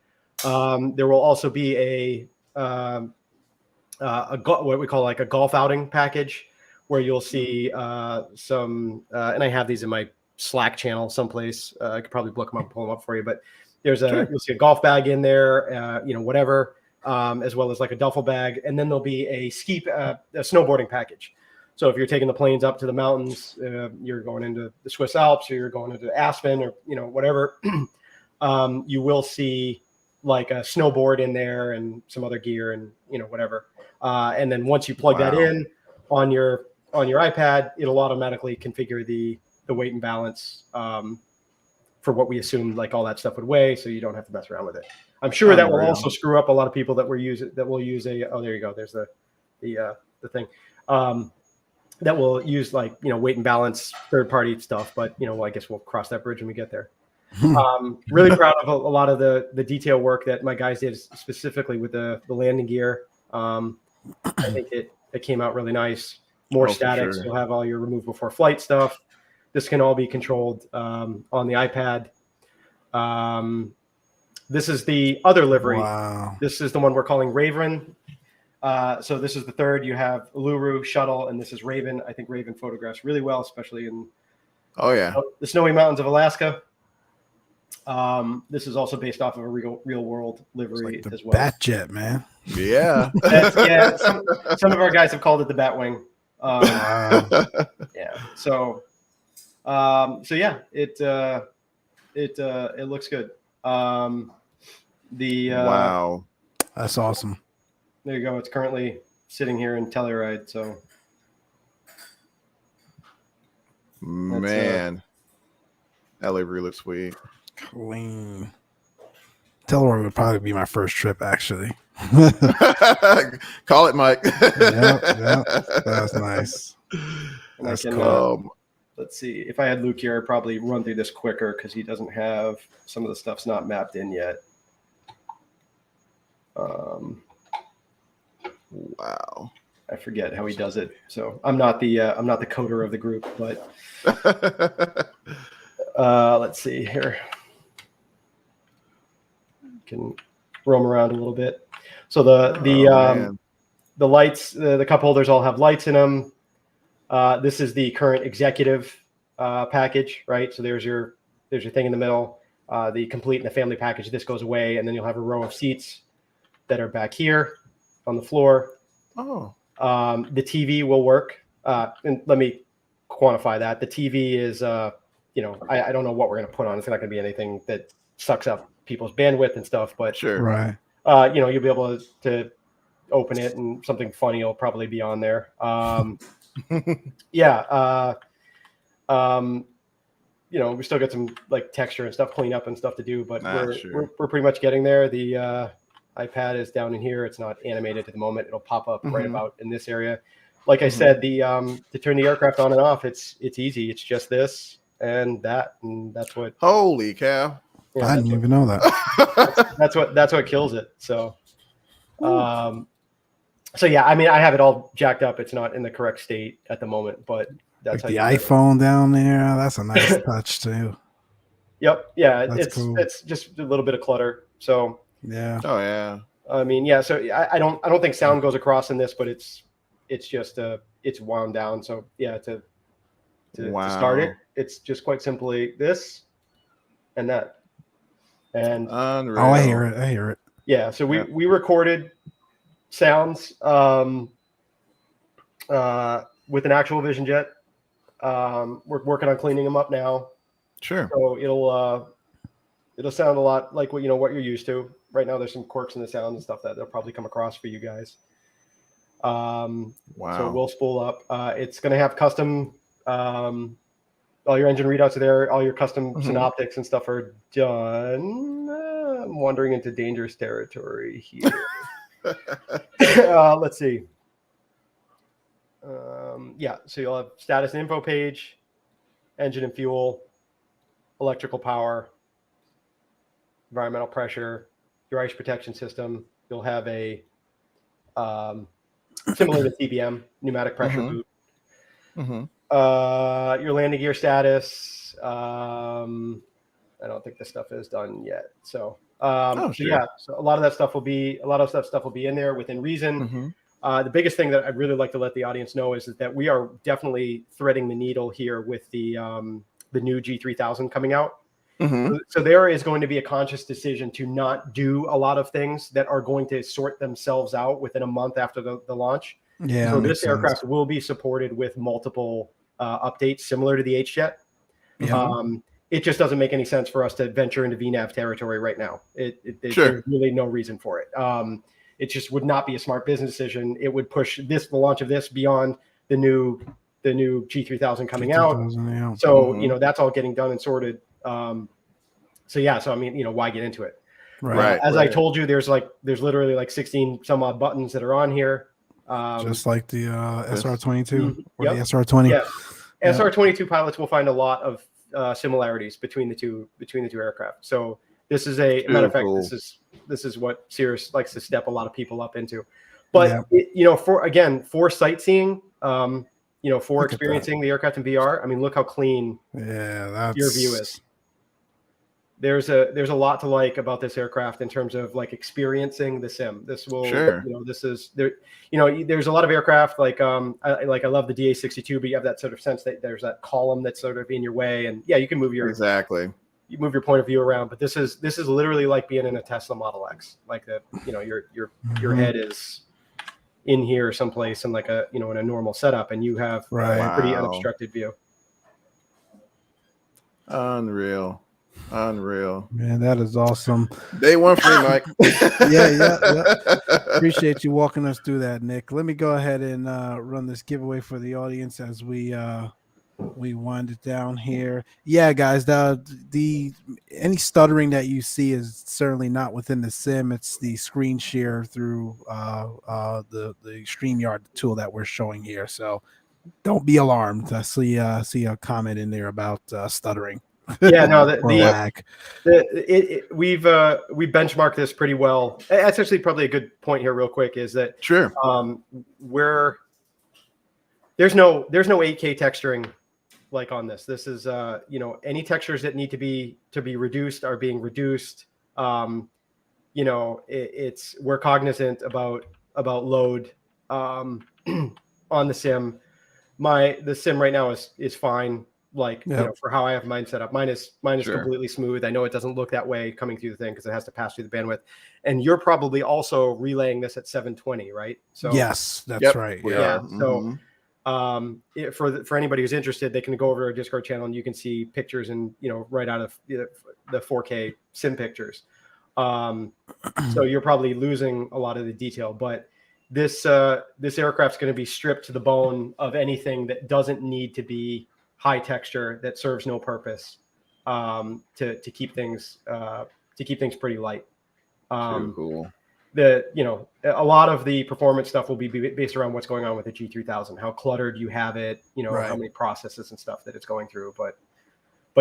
There will also be what we call like a golf outing package, where you'll see some, and I have these in my Slack channel someplace. I could probably pull them up for you, but you'll see a golf bag in there, whatever, as well as like a duffel bag, and then there'll be a snowboarding package. So if you're taking the planes up to the mountains, you're going into the Swiss Alps, or you're going into Aspen, or whatever, you will see like a snowboard in there and some other gear and whatever. And then once you plug that in on your iPad, it'll automatically configure the weight and balance for what we assumed like all that stuff would weigh, so you don't have to mess around with it. I'm sure that will also screw up a lot of people that will use there you go. There's the thing. That will use like weight and balance third party stuff, but I guess we'll cross that bridge when we get there. Really proud of a lot of the detail work that my guys did, specifically with the landing gear. I think it came out really nice. More statics. Sure. You'll have all your remove before flight stuff. This can all be controlled on the iPad. This is the other livery. Wow. This is the one we're calling Raven. So this is the third. You have Uluru, Shuttle, and this is Raven. I think Raven photographs really well, especially in the snowy mountains of Alaska. This is also based off of a real world livery as well. Bat jet, man. Yeah. Some of our guys have called it the Batwing. Yeah. So yeah, it looks good. Wow, that's awesome. There you go. It's currently sitting here in Telluride. So, man, that livery looks sweet. Clean. Telluride would probably be my first trip, actually. Call it, Mike. Yeah, that's nice. And That's I can, cool. let's see. If I had Luke here, I'd probably run through this quicker because he doesn't have some of the stuff's not mapped in yet. Wow. I forget how he does it. So I'm not the coder of the group, but let's see here. Can roam around a little bit. So the lights, the cup holders all have lights in them. This is the current executive package, right? So there's your thing in the middle. The complete and the family package. This goes away, and then you'll have a row of seats that are back here on the floor. Oh. The TV will work. And let me quantify that. The TV is, I don't know what we're going to put on. It's not going to be anything that sucks up people's bandwidth and stuff. But Sure. Right. You'll be able to open it, and something funny will probably be on there. We still got some like texture and stuff, clean up and stuff to do, but we're pretty much getting there. The iPad is down in here. It's not animated at the moment. It'll pop up right about in this area. Like I said, to turn the aircraft on and off, it's easy. It's just this and that, and that's what. Holy cow! I didn't even know that. That's what kills it. So, yeah. I mean, I have it all jacked up. It's not in the correct state at the moment, but that's like the iPhone down there. That's a nice touch too. Yep. Yeah. That's cool. It's just a little bit of clutter. So. Yeah. Oh yeah. I mean, yeah. So I don't think sound goes across in this, but it's just it's wound down. So yeah, to start it, it's just quite simply this and that. And unreal. Oh, I hear it. Yeah. So we recorded sounds with an actual Vision Jet. We're working on cleaning them up now. Sure. So it'll sound a lot like what you're used to. Right now, there's some quirks in the sound and stuff that they'll probably come across for you guys. Wow. So we'll spool up. It's going to have custom. All your engine readouts are there. All your custom synoptics and stuff are done. I'm wandering into dangerous territory here. Let's see. So you'll have status and info page, engine and fuel, electrical power, environmental pressure, your ice protection system. You'll have a similar to TBM, pneumatic pressure boot. Your landing gear status. I don't think this stuff is done yet. So, so a lot of that stuff will be in there within reason. The biggest thing that I'd really like to let the audience know is that we are definitely threading the needle here with the new G3000 coming out. So there is going to be a conscious decision to not do a lot of things that are going to sort themselves out within a month after the launch. Yeah. So this aircraft will be supported with multiple updates similar to the H-Jet. It just doesn't make any sense for us to venture into VNAV territory right now. There's really no reason for it. It just would not be a smart business decision. It would push the launch of this beyond the new G3000 coming out. Yeah. So that's all getting done and sorted. So I mean, why get into it? Right. As I told you, there's literally like 16 some odd buttons that are on here. Just like the SR22 or the Yep. SR20. Yeah. SR22 pilots will find a lot of similarities between the two aircraft. So this is matter of fact, this is what Cirrus likes to step a lot of people up into. But for sightseeing, for experiencing the aircraft in VR, I mean, look how clean your view is. There's a lot to like about this aircraft in terms of like experiencing the sim. This will, this is there. There's a lot of aircraft like I love the DA62, but you have that sort of sense that there's that column that's sort of in your way, and you can move your point of view around. But this is literally like being in a Tesla Model X. Like your head is in here someplace in like in a normal setup, and you have a pretty unobstructed view. Unreal. Man, that is awesome. Day one for me, Mike. Yeah. Appreciate you walking us through that, Nick. Let me go ahead and run this giveaway for the audience as we we wind it down here. Yeah, guys, the any stuttering that you see is certainly not within the sim. It's the screen share through the StreamYard tool that we're showing here. So don't be alarmed. I see a comment in there about stuttering. Yeah, no, or lag. we benchmarked this pretty well. That's actually probably a good point here, real quick, is that Sure. There's no 8K texturing like on this. This is any textures that need to be reduced are being reduced. We're cognizant about load on the sim. The sim right now is fine. For how I have mine set up, mine is Sure. completely smooth. I know it doesn't look that way coming through the thing because it has to pass through the bandwidth. And you're probably also relaying this at 720, right? So yes, that's right. Yeah. So for anybody who's interested, they can go over to our Discord channel and you can see pictures and right out of the 4K sim pictures. So you're probably losing a lot of the detail, but this aircraft's going to be stripped to the bone of anything that doesn't need to be high texture, that serves no purpose, to keep things pretty light. Too cool. A lot of the performance stuff will be based around what's going on with the G3000, how cluttered you have it, Right. how many processes and stuff that it's going through. But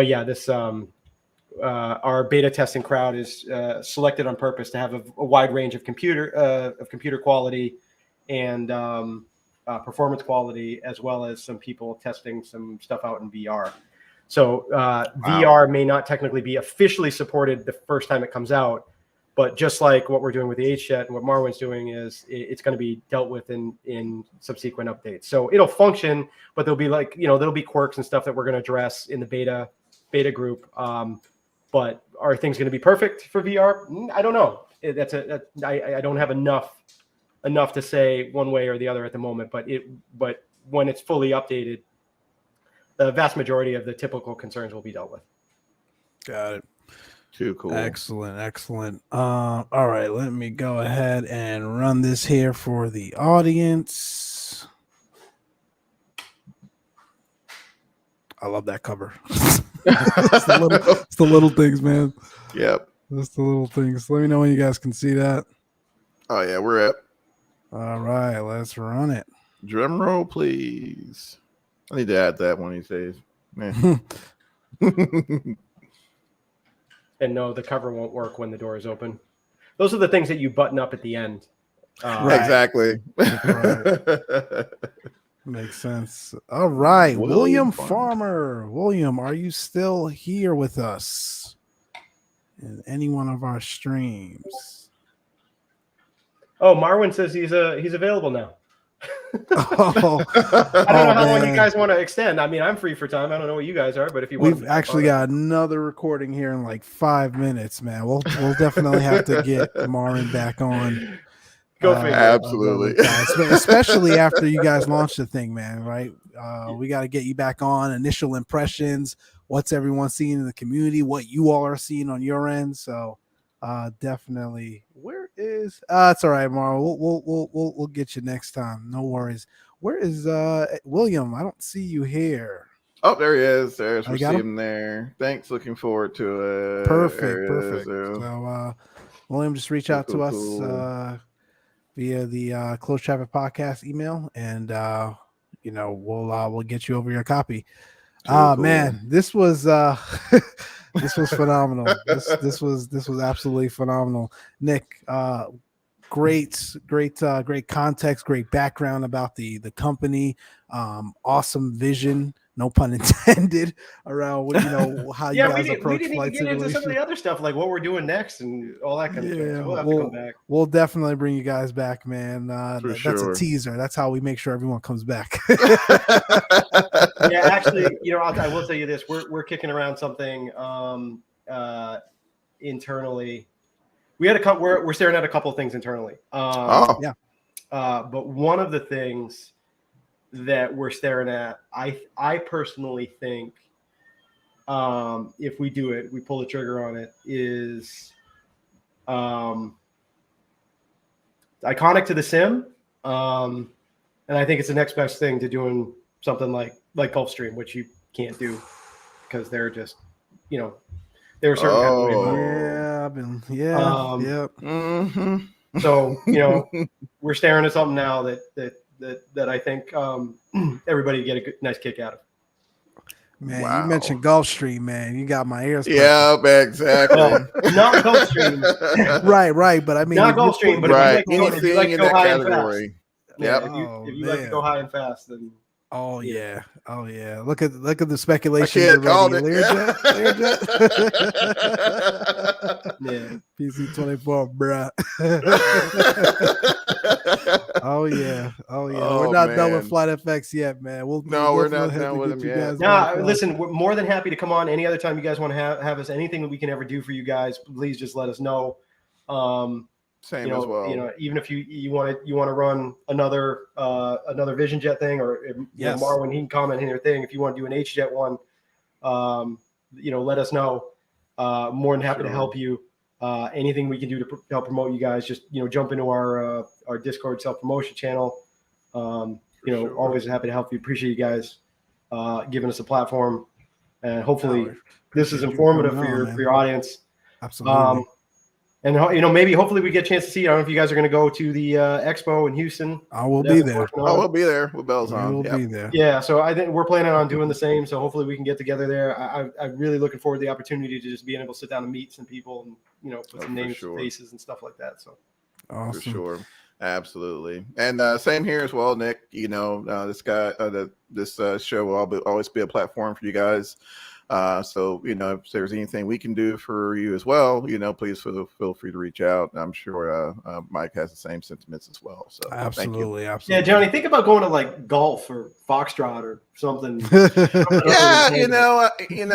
yeah, this our beta testing crowd is selected on purpose to have a wide range of computer quality and performance quality, as well as some people testing some stuff out in VR. So VR may not technically be officially supported the first time it comes out, but just like what we're doing with the H-Jet and what Marwin's doing is it's going to be dealt with in subsequent updates. So it'll function, but there'll be there'll be quirks and stuff that we're going to address in the beta group. But are things going to be perfect for VR? I don't know. I don't have enough to say one way or the other at the moment, but when it's fully updated, the vast majority of the typical concerns will be dealt with. Got it. Too cool. Excellent. All right, let me go ahead and run this here for the audience. I love that cover. It's the little things, man. Yep. That's the little things. Let me know when you guys can see that. Oh yeah, we're up. All right, let's run it. Drum roll, please. I need to add that one of these days. Man. And no, the cover won't work when the door is open. Those are the things that you button up at the end. Right. Exactly. Right. Makes sense. All right, William Farmer. William, are you still here with us in any one of our streams? Oh, Marwin says he's available now. Oh, I don't know how long you guys want to extend. I mean, I'm free for time. I don't know what you guys are, but if you want, we've actually got another recording here in like 5 minutes, man. We'll definitely have to get Marvin back on. Go figure. Absolutely. Especially after you guys launch the thing, man. Right? We got to get you back on. Initial impressions. What's everyone seeing in the community? What you all are seeing on your end? So, definitely. Where is? It's all right, Mar. We'll get you next time. No worries. Where is William? I don't see you here. Oh, there he is. There's I got him there. Thanks. Looking forward to it. Perfect. So, William, just reach out to us via the Closed Traffic Podcast email, and we'll get you over your copy. Cool. Man, this was this was phenomenal. This was absolutely phenomenal. Nick, great context, great background about the company, awesome vision, no pun intended, around how you guys approach flight simulation. We didn't even get into some of the other stuff, like what we're doing next and all that kind of stuff. So we'll have to come back. We'll definitely bring you guys back, man. That's sure. A teaser. That's how we make sure everyone comes back. Yeah, actually, I will tell you this: we're kicking around something internally. We're staring at a couple of things internally. Yeah. But one of the things that we're staring at, I personally think, if we do it, we pull the trigger on it, is iconic to the sim, and I think it's the next best thing to doing something like like Gulfstream, which you can't do because they're just, they're a certain kind of way about it. Yeah, I've been, yep. Mm-hmm. So, we're staring at something now that I think everybody get a nice kick out of. Man, Wow. you mentioned Gulfstream, man. You got my ears. Yeah, exactly. Well, not Gulfstream. right. But I mean, Not Gulfstream, but right. if you like Anything to in go that high and fast. category. Yeah, Yep. if you like to go high and fast, then Oh yeah. yeah. Look at the speculation. I can't call it. Learjet. Yeah. PC-24, bruh. Oh yeah. Oh, We're not done man. with FlightFx yet, man. We're not definitely done with get them you yet. guys Nah, back on. listen, we're more than happy to come on any other time you guys want to have us. Anything that we can ever do for you guys, please just let us know. Same as well. Even if you want to run another Vision Jet thing, or Yes. Marwin, he can comment in your thing. If you want to do an H Jet one, let us know. More than happy to help you. Anything we can do to help promote you guys, just jump into our Discord self promotion channel. Sure. Always happy to help you. Appreciate you guys giving us a platform, and hopefully this is informative for your audience. Absolutely. And hopefully we get a chance to see. I don't know if you guys are going to go to the expo in Houston. I will be there. Oh, we'll be there with bells on. We'll be there. Yeah, so I think we're planning on doing the same. So hopefully we can get together there. I'm really looking forward to the opportunity to just being able to sit down and meet some people and put some names and faces and stuff like that. So awesome. For sure. Absolutely. And same here as well, Nick. This show will always be a platform for you guys. So, if there's anything we can do for you as well, please feel free to reach out. I'm sure Mike has the same sentiments as well. So absolutely. Yeah, Johnny, think about going to like golf or Foxtrot or something. Yeah,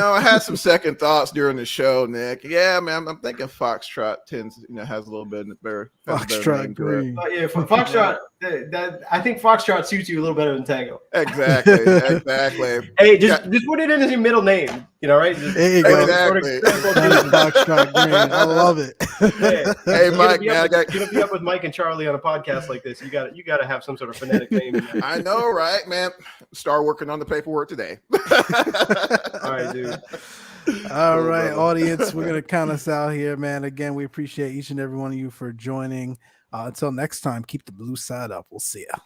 I had some second thoughts during the show, Nick. Yeah, man, I'm thinking Foxtrot has a little bit better. Foxtrot green. Yeah, for Foxtrot, I think Foxtrot suits you a little better than Tango. Exactly. Hey, just put it in as your middle name, right? There you go. Exactly. Foxtrot green. I love it. Hey, Mike, man, you're gonna be up with Mike and Charlie on a podcast like this. You got to have some sort of phonetic name. In there. I know, right, man? Start working on the paperwork today. All right, dude. All right, audience, we're gonna count us out here, man. Again, we appreciate each and every one of you for joining. Until next time, keep the blue side up. We'll see ya.